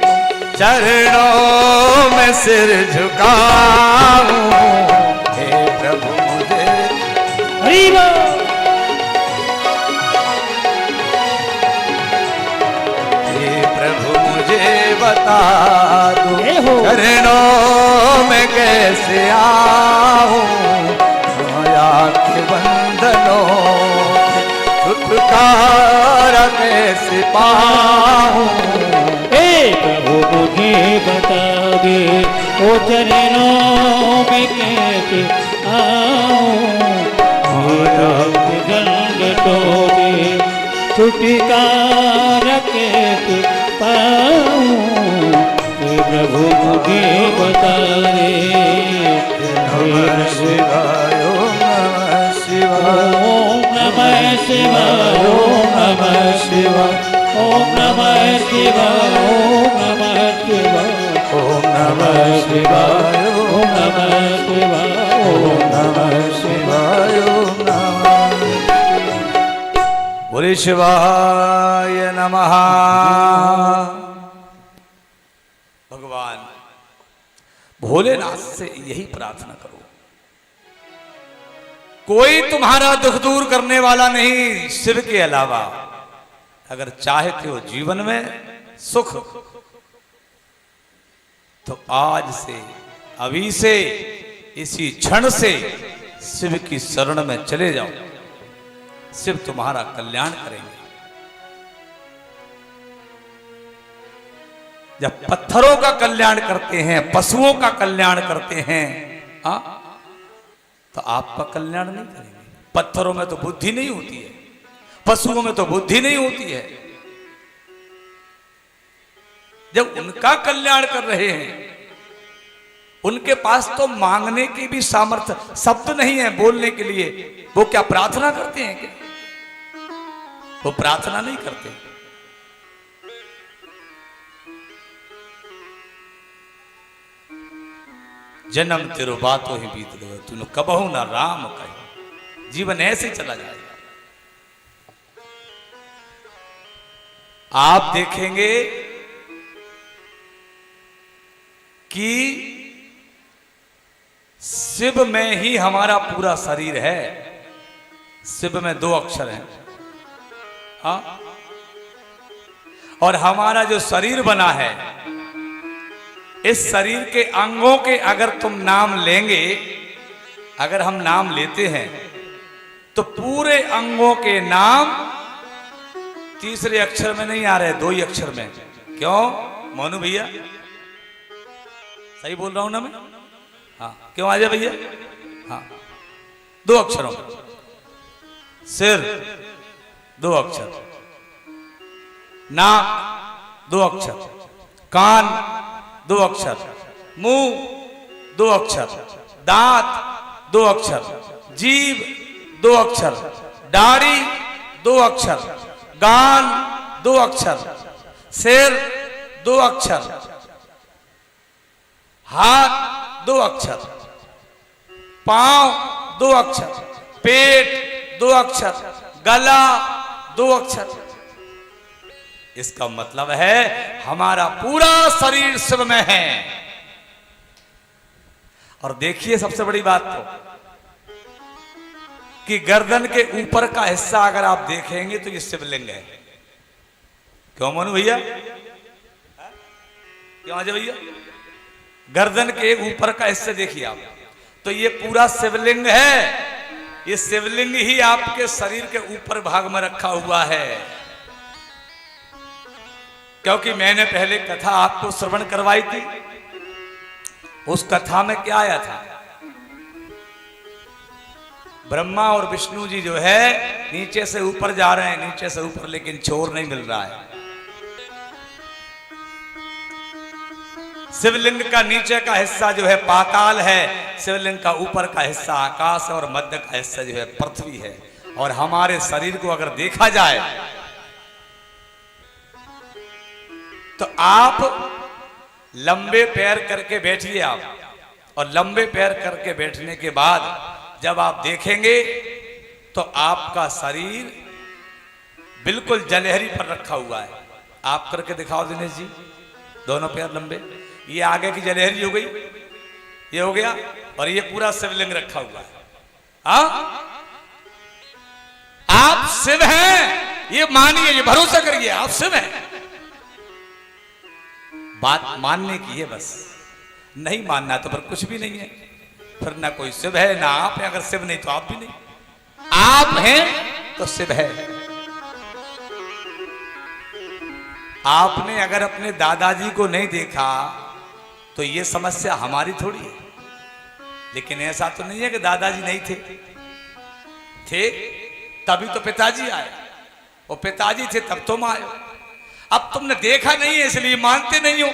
तुम, चरणों में सिर झुकाऊं। हे प्रभु मुझे हरि बोल। हे प्रभु मुझे बता दो, हे हो। चरणों में कैसे आऊं, माया के बंधनों से छुटकारा कैसे पाऊं। हे प्रभु मुझे बता दे, ओ चरणों में कैसे आऊं। माया के बंधनों से छुटकारा कैसे पाऊं। हे प्रभु मुझे बता दे। नमः शिवाय ओम नमः शिवाय ओम नमः शिवाय, ओम नमः शिवाय, ओम नमः शिवाय, ओम नमः शिवाय, ओम नमः शिवाय ओम नमः शिवाय, ओम नमः शिवाय ओम नमः। बोले शिवाय नमः। भगवान भोलेनाथ से यही प्रार्थना करो, कोई तुम्हारा दुख दूर करने वाला नहीं शिव के अलावा। अगर चाहते हो जीवन में सुख, तो आज से, अभी से, इसी क्षण से शिव की शरण में चले जाओ। शिव तुम्हारा कल्याण करेंगे। जब पत्थरों का कल्याण करते हैं, पशुओं का कल्याण करते हैं, तो आपका कल्याण नहीं करेंगे। पत्थरों में तो बुद्धि नहीं होती है, पशुओं में तो बुद्धि नहीं होती है। जब उनका कल्याण कर रहे हैं, उनके पास तो मांगने की भी सामर्थ्य, शब्द नहीं है बोलने के लिए, वो क्या प्रार्थना करते हैं क्या? वो प्रार्थना नहीं करते। जन्म तेरो बातो ही बीत गयो, तूने कबहू ना राम कहे। जीवन ऐसे चला जाएगा। आप देखेंगे कि शिव में ही हमारा पूरा शरीर है। शिव में 2 अक्षर हैं, और हमारा जो शरीर बना है, इस शरीर के अंगों के अगर तुम नाम लेंगे, अगर हम नाम लेते हैं, तो पूरे अंगों के नाम तीसरे अक्षर में नहीं आ रहे, 2 ही अक्षर में। क्यों मोनू भैया, सही बोल रहा हूं ना मैं? हाँ, क्यों आ जाए भैया? हाँ, 2 अक्षरों में। सिर 2 अक्षर, नाक 2 अक्षर, कान 2 अक्षर, मुंह 2 अक्षर, दांत 2 अक्षर, जीभ 2 अक्षर, दाढ़ी 2 अक्षर, गाल 2 अक्षर, सिर 2 अक्षर, हाथ 2 अक्षर, पांव 2 अक्षर, पेट 2 अक्षर, गला 2 अक्षर। इसका मतलब है हमारा पूरा शरीर शिव में है। और देखिए सबसे बड़ी बात तो, कि गर्दन के ऊपर का हिस्सा अगर आप देखेंगे तो ये शिवलिंग है। क्यों मोनू भैया? क्यों अजय भैया? गर्दन के ऊपर का हिस्सा देखिए आप, तो ये पूरा शिवलिंग है। ये शिवलिंग ही आपके शरीर के ऊपर भाग में रखा हुआ है। क्योंकि मैंने पहले कथा आपको श्रवण करवाई थी। उस कथा में क्या आया था? ब्रह्मा और विष्णु जी जो है नीचे से ऊपर जा रहे हैं, नीचे से ऊपर, लेकिन छोर नहीं मिल रहा है। शिवलिंग का नीचे का हिस्सा जो है पाताल है, शिवलिंग का ऊपर का हिस्सा आकाश है, और मध्य का हिस्सा जो है पृथ्वी है। और हमारे शरीर को अगर देखा जाए तो आप लंबे पैर करके बैठिए आप, और लंबे पैर करके बैठने के बाद जब आप देखेंगे तो आपका शरीर बिल्कुल जलहरी पर रखा हुआ है। आप करके दिखाओ दिनेश जी, दोनों पैर लंबे। ये आगे की जलहरी हो गई, ये हो गया, और ये पूरा शिवलिंग रखा हुआ है। आप शिव हैं, ये मानिए, ये भरोसा करिए, आप शिव हैं। बात मानने की है बस, नहीं मानना तो फिर कुछ भी नहीं है। फिर ना कोई शिव है ना आप हैं। अगर शिव नहीं तो आप भी नहीं। आप हैं तो शिव है। आपने अगर अपने दादाजी को नहीं देखा तो ये समस्या हमारी थोड़ी है। लेकिन ऐसा तो नहीं है कि दादाजी नहीं थे तभी तो पिताजी आए। वो पिताजी थे तब तुम आए। अब तुमने देखा नहीं है इसलिए मानते नहीं हो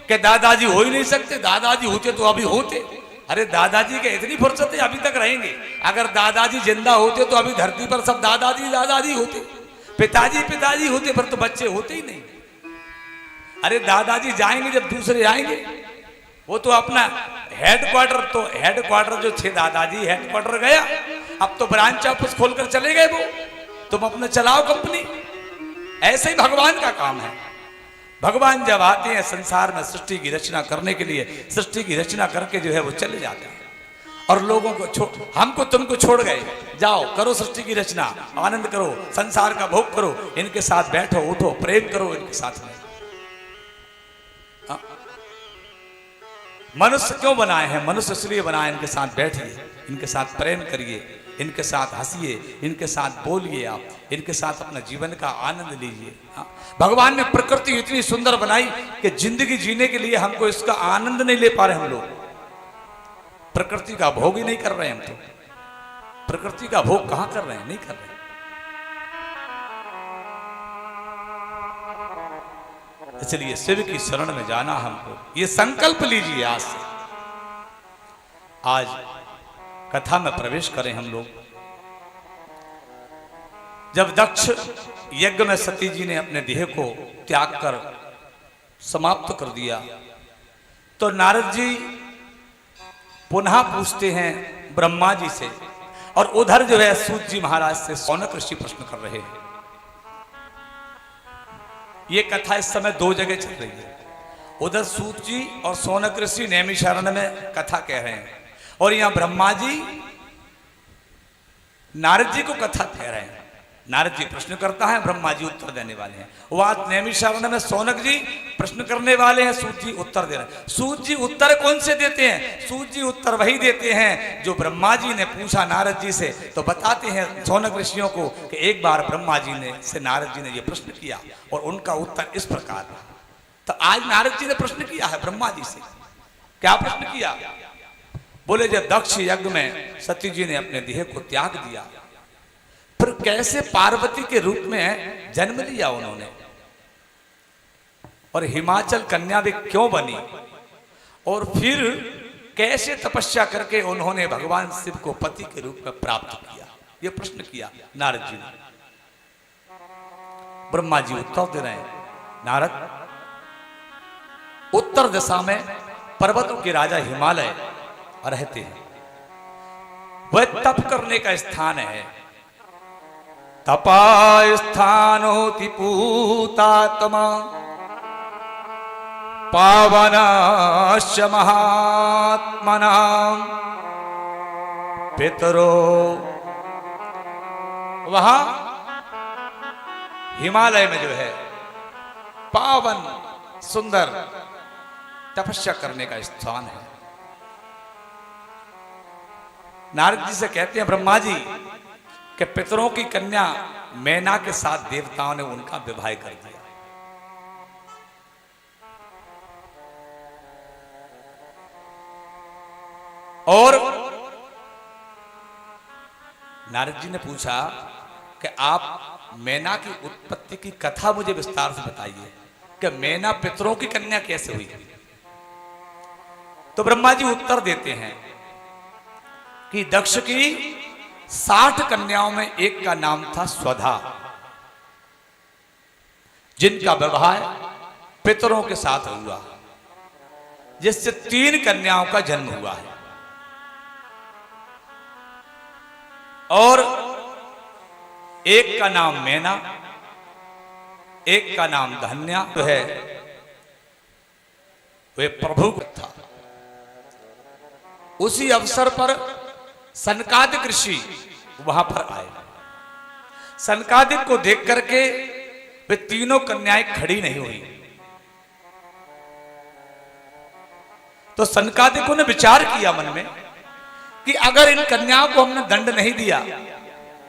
कि दादाजी हो ही नहीं सकते। दादाजी होते तो अभी होते। अरे दादाजी के इतनी फुर्सत है, अभी तक रहेंगे। अगर दादाजी जिंदा होते तो अभी धरती पर सब दादाजी दादाजी होते। पिताजी पिताजी होते फिर तो बच्चे होते ही नहीं। अरे दादाजी जाएंगे जब दूसरे आएंगे। वो तो अपना हेडक्वार्टर जो थे दादाजी, हेडक्वार्टर गया, अब तो ब्रांच ऑफिस खोलकर चले गए वो। तुम अपने चलाओ कंपनी। ऐसे ही भगवान का काम है। भगवान जब आते हैं संसार में सृष्टि की रचना करने के लिए, सृष्टि की रचना करके जो है वो चले जाते हैं। और लोगों को हमको तुमको छोड़ गए, जाओ करो सृष्टि की रचना, आनंद करो, संसार का भोग करो, इनके साथ बैठो उठो, प्रेम करो इनके साथ में। हाँ? मनुष्य क्यों बनाए हैं? मनुष्य इसलिए बनाए, इनके साथ बैठिए, इनके साथ प्रेम करिए, इनके साथ हंसिए, इनके साथ बोलिए, आप इनके साथ अपना जीवन का आनंद लीजिए। हाँ? भगवान ने प्रकृति इतनी सुंदर बनाई कि जिंदगी जीने के लिए हमको इसका आनंद नहीं ले पा रहे हम लोग। प्रकृति का भोग ही नहीं कर रहे हम तो। प्रकृति का भोग कहां कर रहे हैं? नहीं कर रहे। इसलिए शिव की शरण में जाना हमको, ये संकल्प लीजिए आज से। आज कथा में प्रवेश करें हम लोग। जब दक्ष यज्ञ में सती जी ने अपने देह को त्याग कर समाप्त कर दिया, तो नारद जी पुनः पूछते हैं ब्रह्मा जी से, और उधर जो है सूत जी महाराज से शौनक ऋषि प्रश्न कर रहे हैं। ये कथा इस समय दो जगह चल रही है। उधर सूत जी और शौनक ऋषि नैमिषारण्य में कथा कह रहे हैं, और यहां ब्रह्मा जी नारद जी को कथा कह रहे हैं। नारद जी प्रश्न करता है, ब्रह्मा जी उत्तर देने वाले हैं। वहां नैमिषारण्य में शौनक जी प्रश्न करने वाले हैं, सूत जी उत्तर दे रहे हैं। सूत जी उत्तर कौन से देते हैं? सूत जी उत्तर वही देते हैं जो ब्रह्मा जी ने पूछा नारद जी से। तो बताते हैं शौनक ऋषियों को कि एक बार ब्रह्मा जी ने से नारद जी ने यह प्रश्न किया और उनका उत्तर इस प्रकार था। तो आज नारद जी ने प्रश्न किया है ब्रह्मा जी से। क्या प्रश्न किया? बोले जब दक्ष यज्ञ में सती जी ने अपने देह को त्याग दिया, फिर कैसे पार्वती के रूप में जन्म लिया उन्होंने, और हिमाचल कन्या भी क्यों बनी, और फिर कैसे तपस्या करके उन्होंने भगवान शिव को पति के रूप में प्राप्त किया? यह प्रश्न किया नारद जी ने। ब्रह्मा जी उत्तर दे रहे हैं। नारद, उत्तर दिशा में पर्वतों के राजा हिमालय रहते हैं, वह तप करने का स्थान है। तपा स्थानोति पूतात्मा पावनाश्च महात्मनां पितरो। वहां हिमालय में जो है पावन सुंदर तपस्या करने का स्थान है। नारद जी से कहते हैं ब्रह्मा जी कि पितरों की कन्या मैना के साथ देवताओं ने उनका विवाह कर दिया। और नारद जी ने पूछा कि आप मैना की उत्पत्ति की कथा मुझे विस्तार से बताइए कि मैना पितरों की कन्या कैसे हुई। तो ब्रह्मा जी उत्तर देते हैं कि दक्ष की 60 कन्याओं में एक का नाम था स्वधा, जिनका विवाह पितरों के साथ हुआ, जिससे 3 कन्याओं का जन्म हुआ है। और एक का नाम मैना, एक का नाम धन्या तो है, वे प्रभु था। उसी अवसर पर सनकादिक ऋषि वहां पर आए। सनकादिक को देख करके वे तीनों कन्याएं खड़ी नहीं हुई। तो सनकादिकों ने विचार किया मन में कि अगर इन कन्याओं को हमने दंड नहीं दिया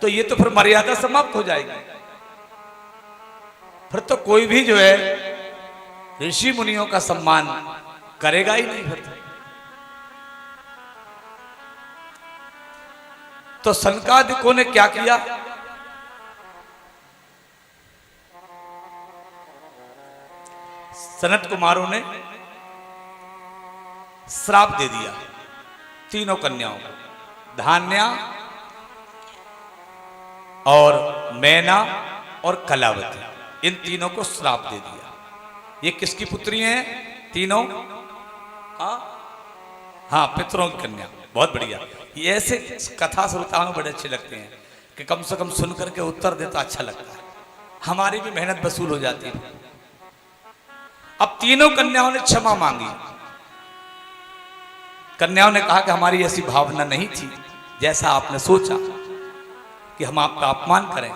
तो ये तो फिर मर्यादा समाप्त हो जाएगी, फिर तो कोई भी जो है ऋषि मुनियों का सम्मान करेगा ही नहीं। फिर तो सनकादिकों ने क्या किया? सनत कुमारों ने श्राप दे दिया तीनों कन्याओं को, धान्या और मैना और कलावती, इन तीनों को श्राप दे दिया। ये किसकी पुत्री हैं तीनों? हाँ, पितरों की कन्या। बहुत बढ़िया। ये ऐसे कथा श्रोताओं बड़े अच्छे लगते हैं कि कम से कम सुन करके उत्तर देता अच्छा लगता है, हमारी भी मेहनत वसूल हो जाती है। अब तीनों कन्याओं ने क्षमा मांगी। कन्याओं ने कहा कि हमारी ऐसी भावना नहीं थी जैसा आपने सोचा कि हम आपका अपमान करें,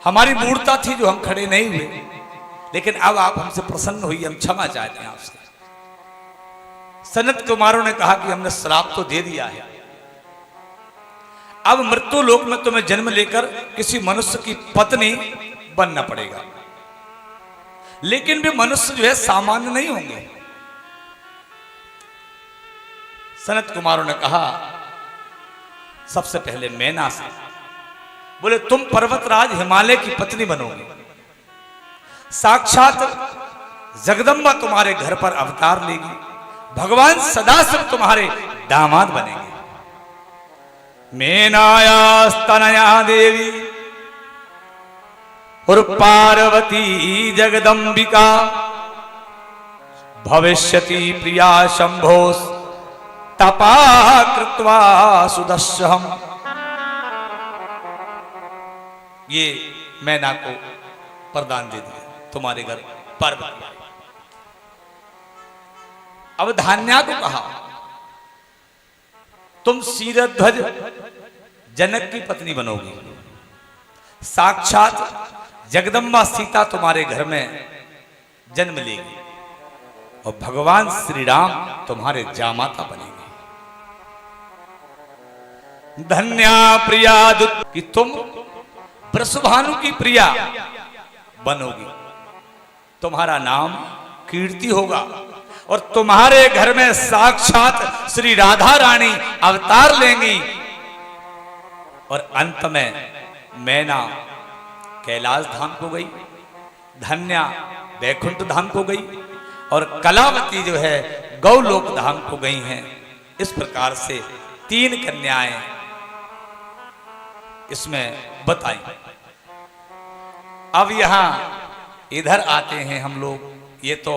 हमारी मूर्खता थी जो हम खड़े नहीं हुए, लेकिन अब आप हमसे प्रसन्न हुई, हम क्षमा चाहते हैं आपसे। सनत कुमारों ने कहा कि हमने श्राप तो दे दिया है, अब मृत्यु लोक में तुम्हें जन्म लेकर किसी मनुष्य की पत्नी बनना पड़ेगा। लेकिन वे मनुष्य जो है सामान्य नहीं होंगे। सनत कुमारों ने कहा सबसे पहले मैना से, बोले तुम पर्वतराज हिमालय की पत्नी बनोगे, साक्षात जगदम्बा तुम्हारे घर पर अवतार लेगी, भगवान सदाशिव तुम्हारे दामाद बनेंगे। मैनाया स्तनया देवी और पार्वती जगदम्बिका भविष्यति प्रिया शंभो तपा कृत्वा सुदर्शहम। ये मैना को वरदान दे दिया, तुम्हारे घर पार्वती। अब धान्या को कहा तुम शीरध्वज जनक की पत्नी बनोगी, साक्षात जगदम्बा सीता तुम्हारे घर में जन्म लेगी और भगवान श्री राम तुम्हारे जामाता बनेंगे। धन्या प्रिया कि तुम वृषभानु की प्रिया बनोगी, तुम्हारा नाम कीर्ति होगा और तुम्हारे घर में साक्षात श्री राधा रानी अवतार लेंगी। और अंत में मैना कैलाश धाम को गई, धन्या वैकुंठ धाम को गई और कलावती जो है गौलोक धाम को गई हैं। इस प्रकार से 3 कन्याएं इसमें बताई। अब यहां इधर आते हैं हम लोग। ये तो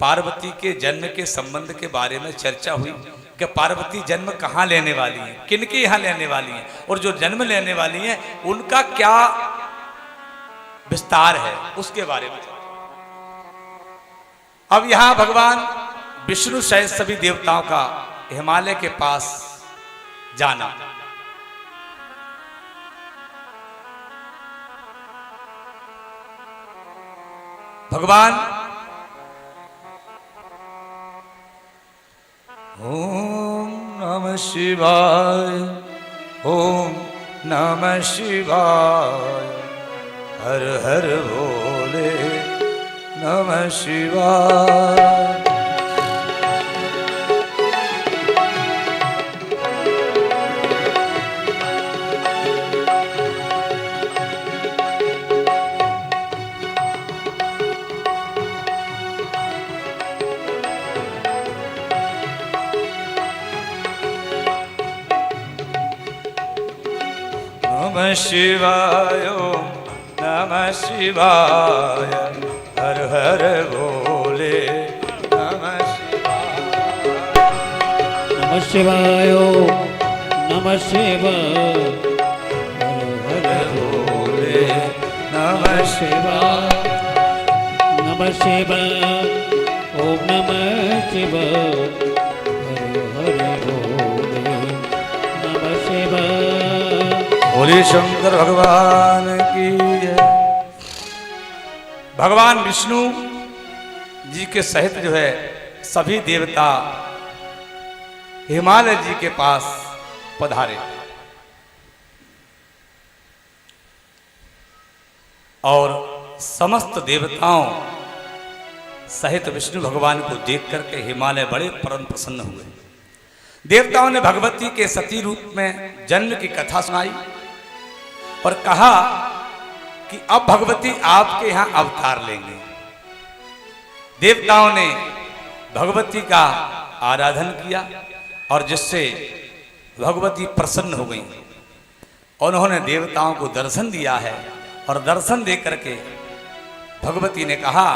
पार्वती के जन्म के संबंध के बारे में चर्चा हुई कि पार्वती जन्म कहाँ लेने वाली है, किनके यहाँ लेने वाली है, और जो जन्म लेने वाली है उनका क्या विस्तार है उसके बारे में। अब यहां भगवान विष्णु सहित सभी देवताओं का हिमालय के पास जाना। भगवान ओम नमः शिवाय, ओम नमः शिवाय, हर हर भोले नमः शिवाय। नमः शिवाय, ओम नमः शिवाय, हर हर भोले नमः शिवाय। नमः शिवाय, नमः शिवाय, हर हर भोले नमः शिवाय। नमः शिवाय, ओम नमः शिवाय, हर हर भोले नमः शिवाय। बोले शंकर भगवान की जय। भगवान विष्णु जी के सहित जो है सभी देवता हिमालय जी के पास पधारे और समस्त देवताओं सहित विष्णु भगवान को देख करके हिमालय बड़े परम प्रसन्न हुए। देवताओं ने भगवती के सती रूप में जन्म की कथा सुनाई और कहा कि अब भगवती आपके यहां अवतार लेंगे। देवताओं ने भगवती का आराधन किया और जिससे भगवती प्रसन्न हो गई। उन्होंने देवताओं को दर्शन दिया है और दर्शन दे करके भगवती ने कहा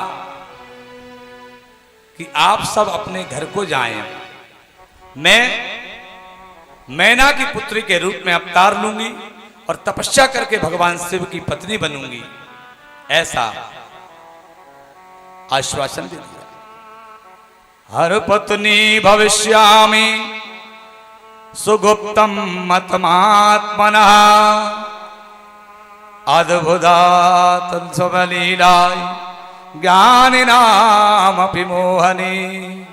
कि आप सब अपने घर को जाएं, मैं मैना की पुत्री के रूप में अवतार लूंगी और तपस्या करके भगवान शिव की पत्नी बनूंगी, ऐसा आश्वासन दे दिया। हर पत्नी भविष्यामि सुगुप्तम मतमात्मनः अद्भुतात् स्वलीलाय ज्ञानिनामपि मोहनी।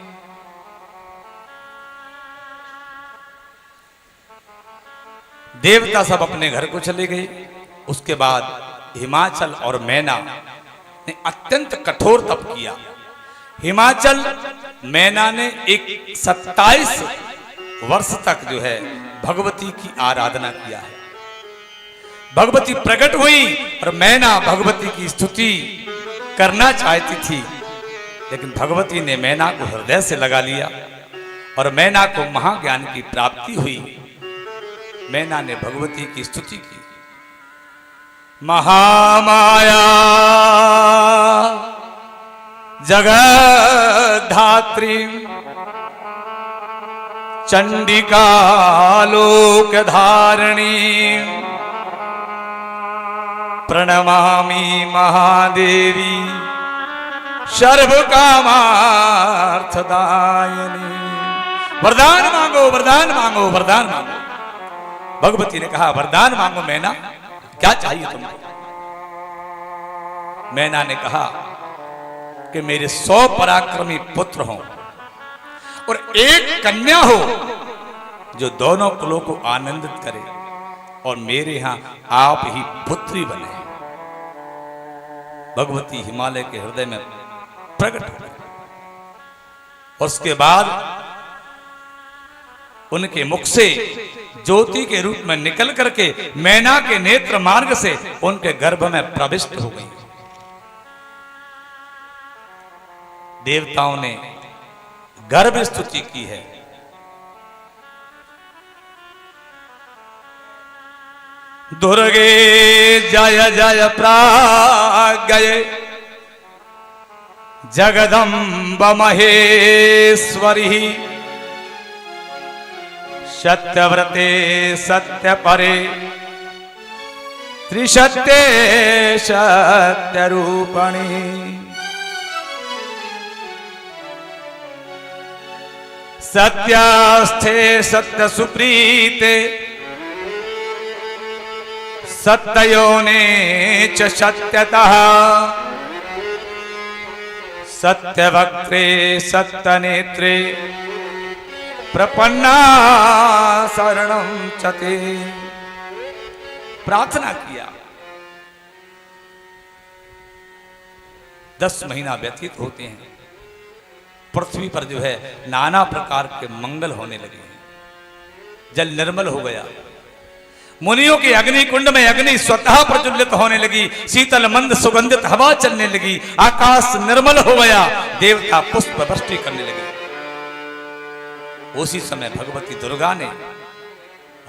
देवता सब अपने घर को चले गए। उसके बाद हिमाचल और मैना ने अत्यंत कठोर तप किया। हिमाचल मैना ने एक 27 वर्ष तक जो है भगवती की आराधना किया है। भगवती प्रकट हुई और मैना भगवती की स्तुति करना चाहती थी, लेकिन भगवती ने मैना को हृदय से लगा लिया और मैना को महाज्ञान की प्राप्ति हुई। मैना ने भगवती की स्तुति की। महामाया जगद्धात्री चंडिका लोकधारिणी प्रणमामि महादेवी सर्वकामार्थदायिनी। वरदान मांगो, वरदान मांगो, वरदान मांगो। भगवती ने कहा वरदान मांगो मैना, क्या चाहिए तुमको? मैना ने कहा कि मेरे 100 पराक्रमी पुत्र हों और एक कन्या हो जो दोनों कुलों को आनंदित करे, और मेरे यहां आप ही पुत्री बने। भगवती हिमालय के हृदय में प्रकट हो गई और उसके बाद उनके मुख से ज्योति के रूप में निकल करके मैना के नेत्र मार्ग से उनके गर्भ में प्रविष्ट हो गई। देवताओं ने गर्भ स्तुति की है। दुर्गे जय जय प्राज्ञये जगदम्ब महेश्वरी सत्यव्रते सत्यपरे त्रिसत्ये सत्यरूपणी। सत्यास्थे सत्यसुप्रीते सत्ययोने च सत्यतः सत्यवक्त्रे सत्यनेत्रे प्रपन्ना शरणं चते। प्रार्थना किया। 10 महीना व्यतीत होते हैं। पृथ्वी पर जो है नाना प्रकार के मंगल होने लगे हैं। जल निर्मल हो गया। मुनियों के अग्नि कुंड में अग्नि स्वतः प्रज्वलित होने लगी। शीतल मंद सुगंधित हवा चलने लगी। आकाश निर्मल हो गया। देवता पुष्प वृष्टि करने लगे। उसी समय भगवती दुर्गा ने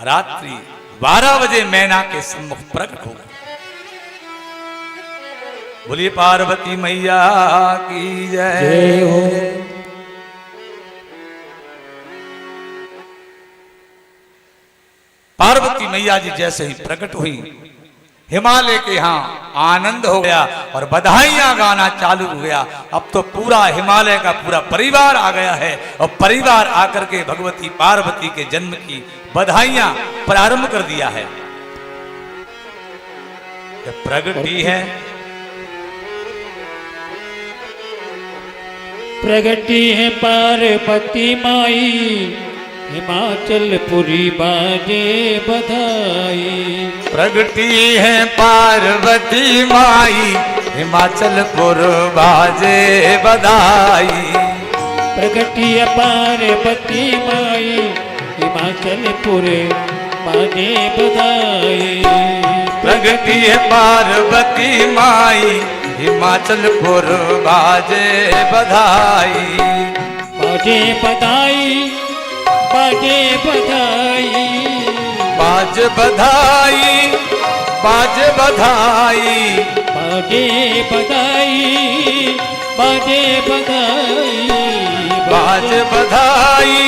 रात्रि 12 बजे मैना के सम्मुख प्रकट हो गई। बोलिए पार्वती मैया की जय हो। पार्वती मैया जी जैसे ही प्रकट हुई, हिमालय के यहाँ आनंद हो गया और बधाइयां गाना चालू हो गया। अब तो पूरा हिमालय का पूरा परिवार आ गया है और परिवार आकर के भगवती पार्वती के जन्म की बधाइयां प्रारंभ कर दिया है। प्रगति है, प्रगति है पार्वती माई, हिमाचलपुरी बाजे बधाई। प्रगति है पार्वती माई, हिमाचलपुर बाजे बधाई। प्रगति है पार्वती माई, हिमाचलपुर बाजे बधाई। प्रगति है पार्वती माई, हिमाचलपुर बाजे बधाई। बाजे बधाई, बाजे बधाई, बाज बधाई, बाज बधाई, बाजे बधाई, बाजे बधाई, बाज बधाई,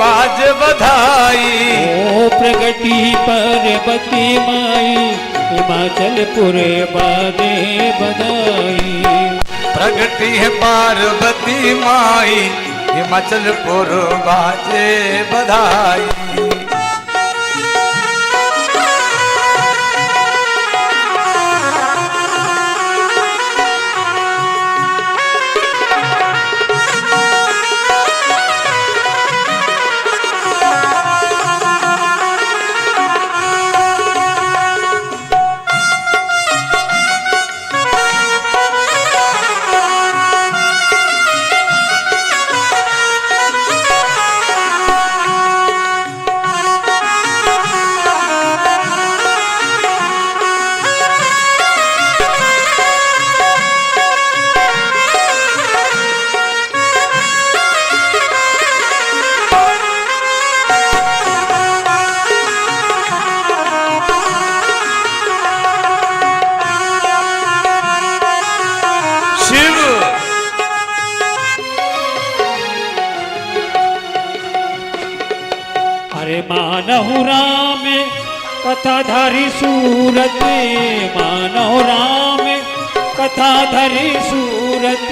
बाज बधाई। ओ प्रगति पार्वती माई, हिमाचलपुर बाजे बधाई। प्रगति है पार्वती माई, हिमाचलपुर बाजे बधाई। मानहु राम कथाधारी सूरत, मानहु राम कथाधारी सूरत,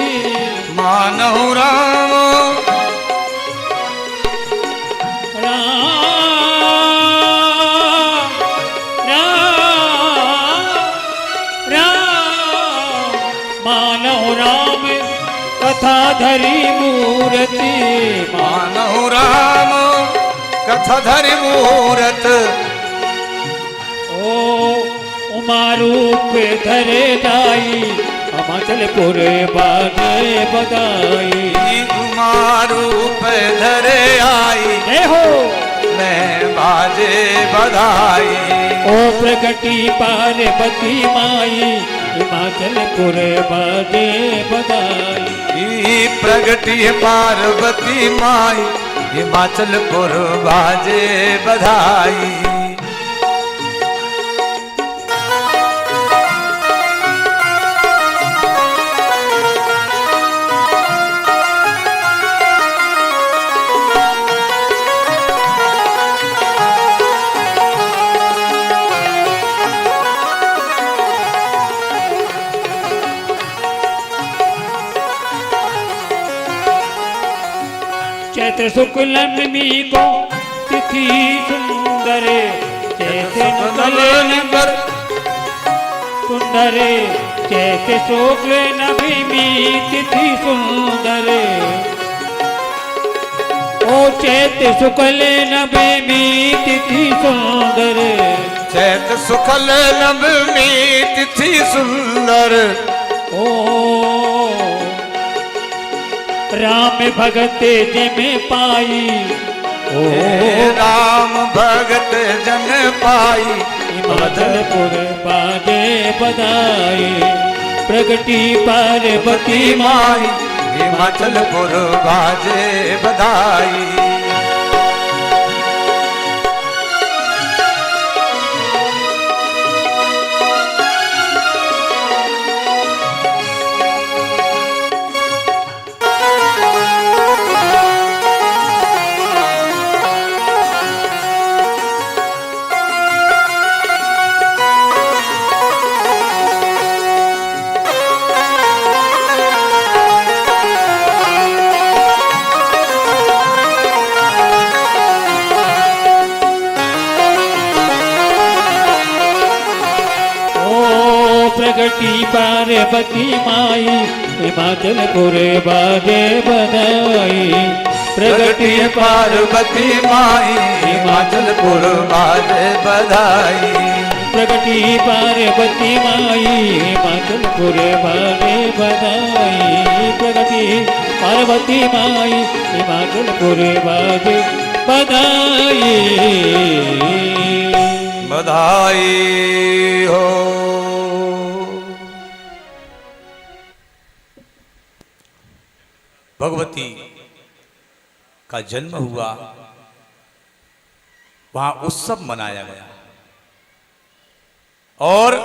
मानहु राम मानहु राम कथाधरी मूर्ति, मानहु राम कथाधरी मूरत। ओ उमा रूप धरे दाई हिमाचलपुर बाजे बधाई, उमा रूप धरे आई जय हो मैं बाजे बधाई। ओ प्रगति पार्वती माई हिमाचलपुर बाजे बधाई, प्रगति पार्वती माई हिमाचलपुर बाजे बधाई। चैत्र शुक्ल नवमी को तिथि सुंदर, चैत्र नंबर सुंदर, चैत्र शुक्ल नवमी तिथि सुंदर, ओ चैत्र शुक्ल नवमी तिथि सुंदर, चैत शुक्ल नवमी तिथि सुंदर। ओ राम भगत जिम पाई, ओ राम भगत जन पाई हिमाचलपुर बाजे बधाई, प्रगति पार्वती माई हिमाचलपुर बाजे बधाई। प्रगति पार्वती माई हिमाचलपुर बाजे बधाई, प्रगति पार्वती माई हिमाचलपुर बाजे बधाई, प्रगति पार्वती माई हिमाचलपुर बाजे बधाई, प्रगति पार्वती माई हिमाचलपुर बाजे बधाई, बधाई हो। भगवती का जन्म हुआ, वहां उत्सव मनाया गया और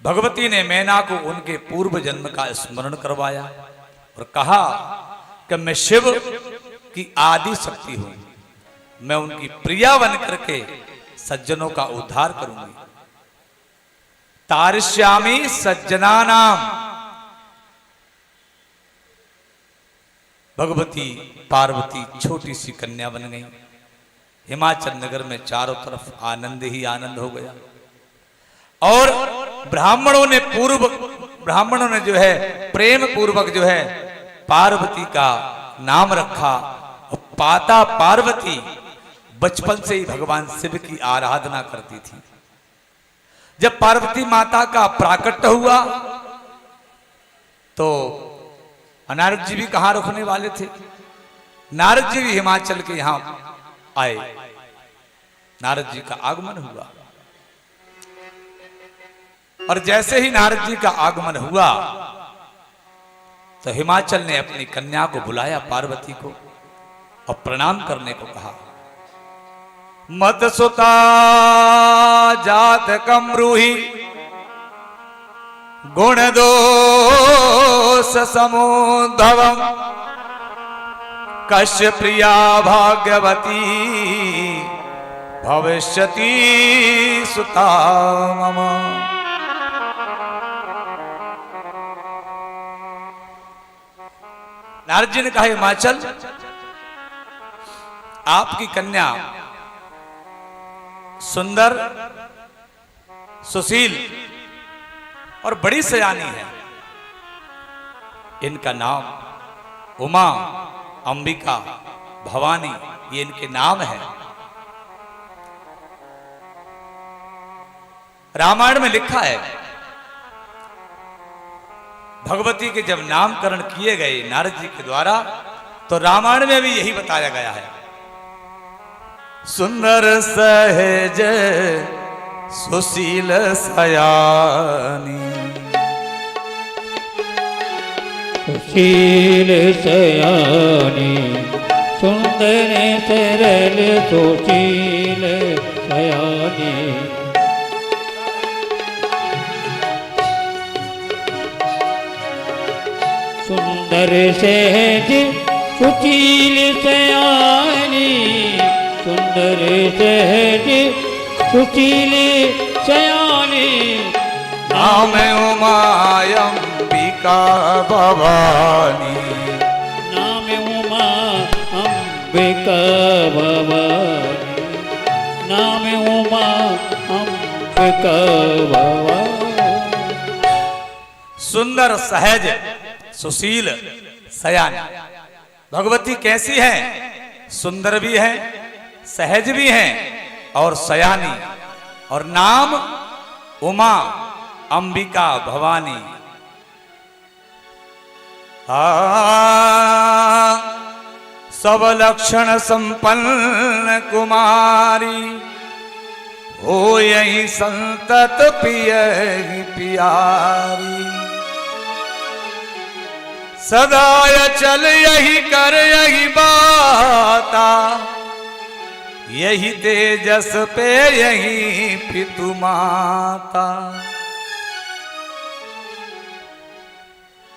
भगवती ने मैना को उनके पूर्व जन्म का स्मरण करवाया और कहा कि मैं शिव की आदि शक्ति हूं, मैं उनकी प्रिया बन करके सज्जनों का उद्धार करूंगी। तारिष्यामि सज्जनानाम। भगवती पार्वती छोटी सी कन्या बन गई। हिमाचल नगर में चारों तरफ आनंद ही आनंद हो गया और ब्राह्मणों ने जो है प्रेम पूर्वक जो है पार्वती का नाम रखा और पाता पार्वती बचपन से ही भगवान शिव की आराधना करती थी। जब पार्वती माता का प्राकट्य हुआ तो नारद जी भी कहां रुकने वाले थे। नारद जी भी हिमाचल के यहां आए। नारद जी का आगमन हुआ और जैसे ही नारद जी का आगमन हुआ तो हिमाचल ने अपनी कन्या को बुलाया, पार्वती को, और प्रणाम करने को कहा। मदसुता जात कमरूही गुण दोष समुद्धवम कश्य प्रिया भाग्यवती भविष्यति सुता मम। नारद जी ने कहा हिमाचल, आपकी कन्या सुंदर, सुशील और बड़ी सयानी है। इनका नाम उमा, अंबिका, भवानी, ये इनके नाम है। रामायण में लिखा है, भगवती के जब नामकरण किए गए नारद जी के द्वारा, तो रामायण में भी यही बताया गया है। सुंदर सहज सुशील सयानी, सुशील सयानी, सुंदर सरल सुशील सयानी। सुंदर सहज सुशील सयानी, सुंदर सहज सुशील सयानी। नाम उमा अंबिका भवानी, नाम उमा अंबिका भवानी, नाम उमा अंबिका भवानी। सुंदर सहज सुशील सयानी। भगवती कैसी है? सुंदर भी है, सहज भी है और सयानी। और नाम उमा अंबिका भवानी। सब लक्षण संपन्न कुमारी, हो यही संतत पिय पियारी। सदा चल यही कर यही बाता, यही तेजस पे यही पितु माता।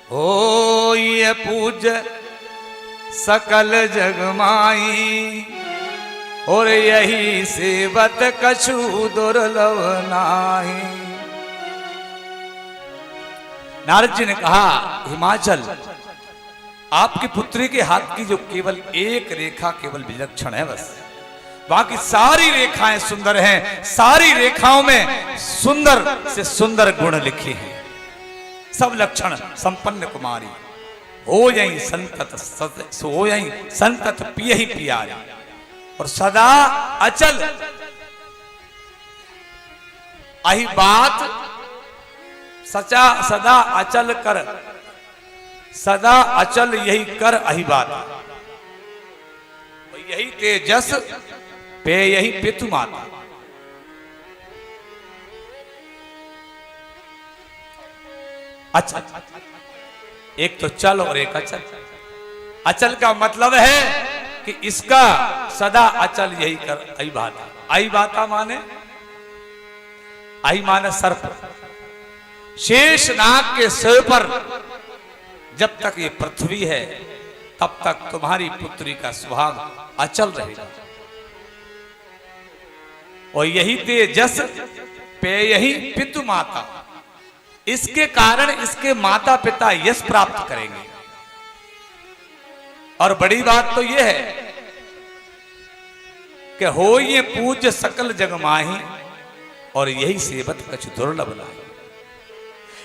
हो ये पूज्य सकल जग माई, और यही सेवत कछु दुर्लभ नाही। नारद जी ने कहा हिमाचल, आपकी पुत्री के हाथ की जो केवल एक रेखा केवल विलक्षण है, बस बाकी सारी रेखाएं सुंदर हैं। सारी रेखाओं में सुंदर से सुंदर गुण लिखे हैं। सब लक्षण संपन्न कुमारी, हो यही संतत, हो यही संतत पिय ही पियारी। और सदा अचल, अहि बात सचा सदा अचल कर, सदा अचल यही कर अहि बात। यही तेजस पे यही पितु माता। अच्छा, एक तो चल और एक अचल। अचल का मतलब है कि इसका सदा अचल यही कर आई बाता। आई बाता माने, आई माने सर्प। शेष नाग के सिर पर जब तक ये पृथ्वी है तब तक तुम्हारी पुत्री का सुहाग अचल रहेगा। और यही तेजस पे यही पितु माता, इसके कारण इसके माता पिता यश प्राप्त करेंगे। और बड़ी बात तो यह है कि हो ये पूज्य सकल जग माही, और यही सेवत कछ दुर्लभ नाही।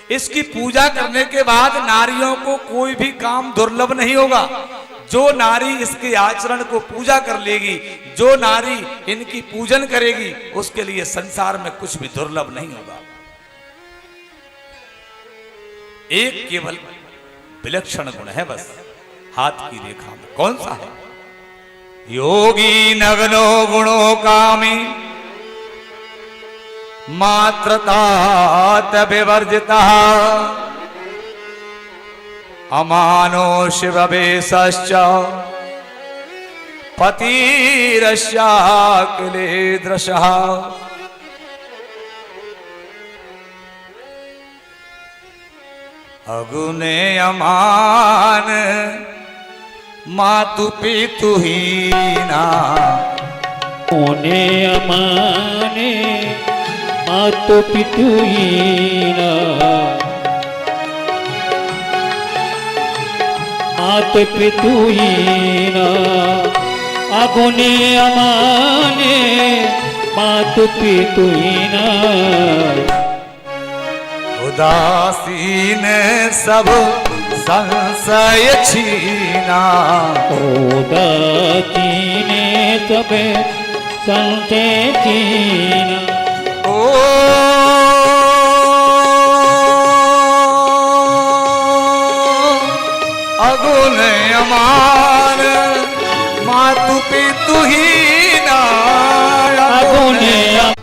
इसकी पूजा करने के बाद नारियों को कोई भी काम दुर्लभ नहीं होगा। जो नारी इसके आचरण को पूजा कर लेगी, जो नारी इनकी पूजन करेगी, उसके लिए संसार में कुछ भी दुर्लभ नहीं होगा। एक केवल विलक्षण गुण है बस हाथ की रेखा में। कौन सा है? योगी नग्नो गुणो कामी, मात्रतात विवर्जिता, अमानो शिववेशश्च पतिरस्याकिले दृशः। अगुने अमान मातु पितु हीना ओने अमाने मातु पितु हीना मातु पितु हीना अगुने अमाने मातु पितु हीना उदासीन सब संशय छीना उदासीने सब संशय छीना ओ अगुण अमान मातु पितु ही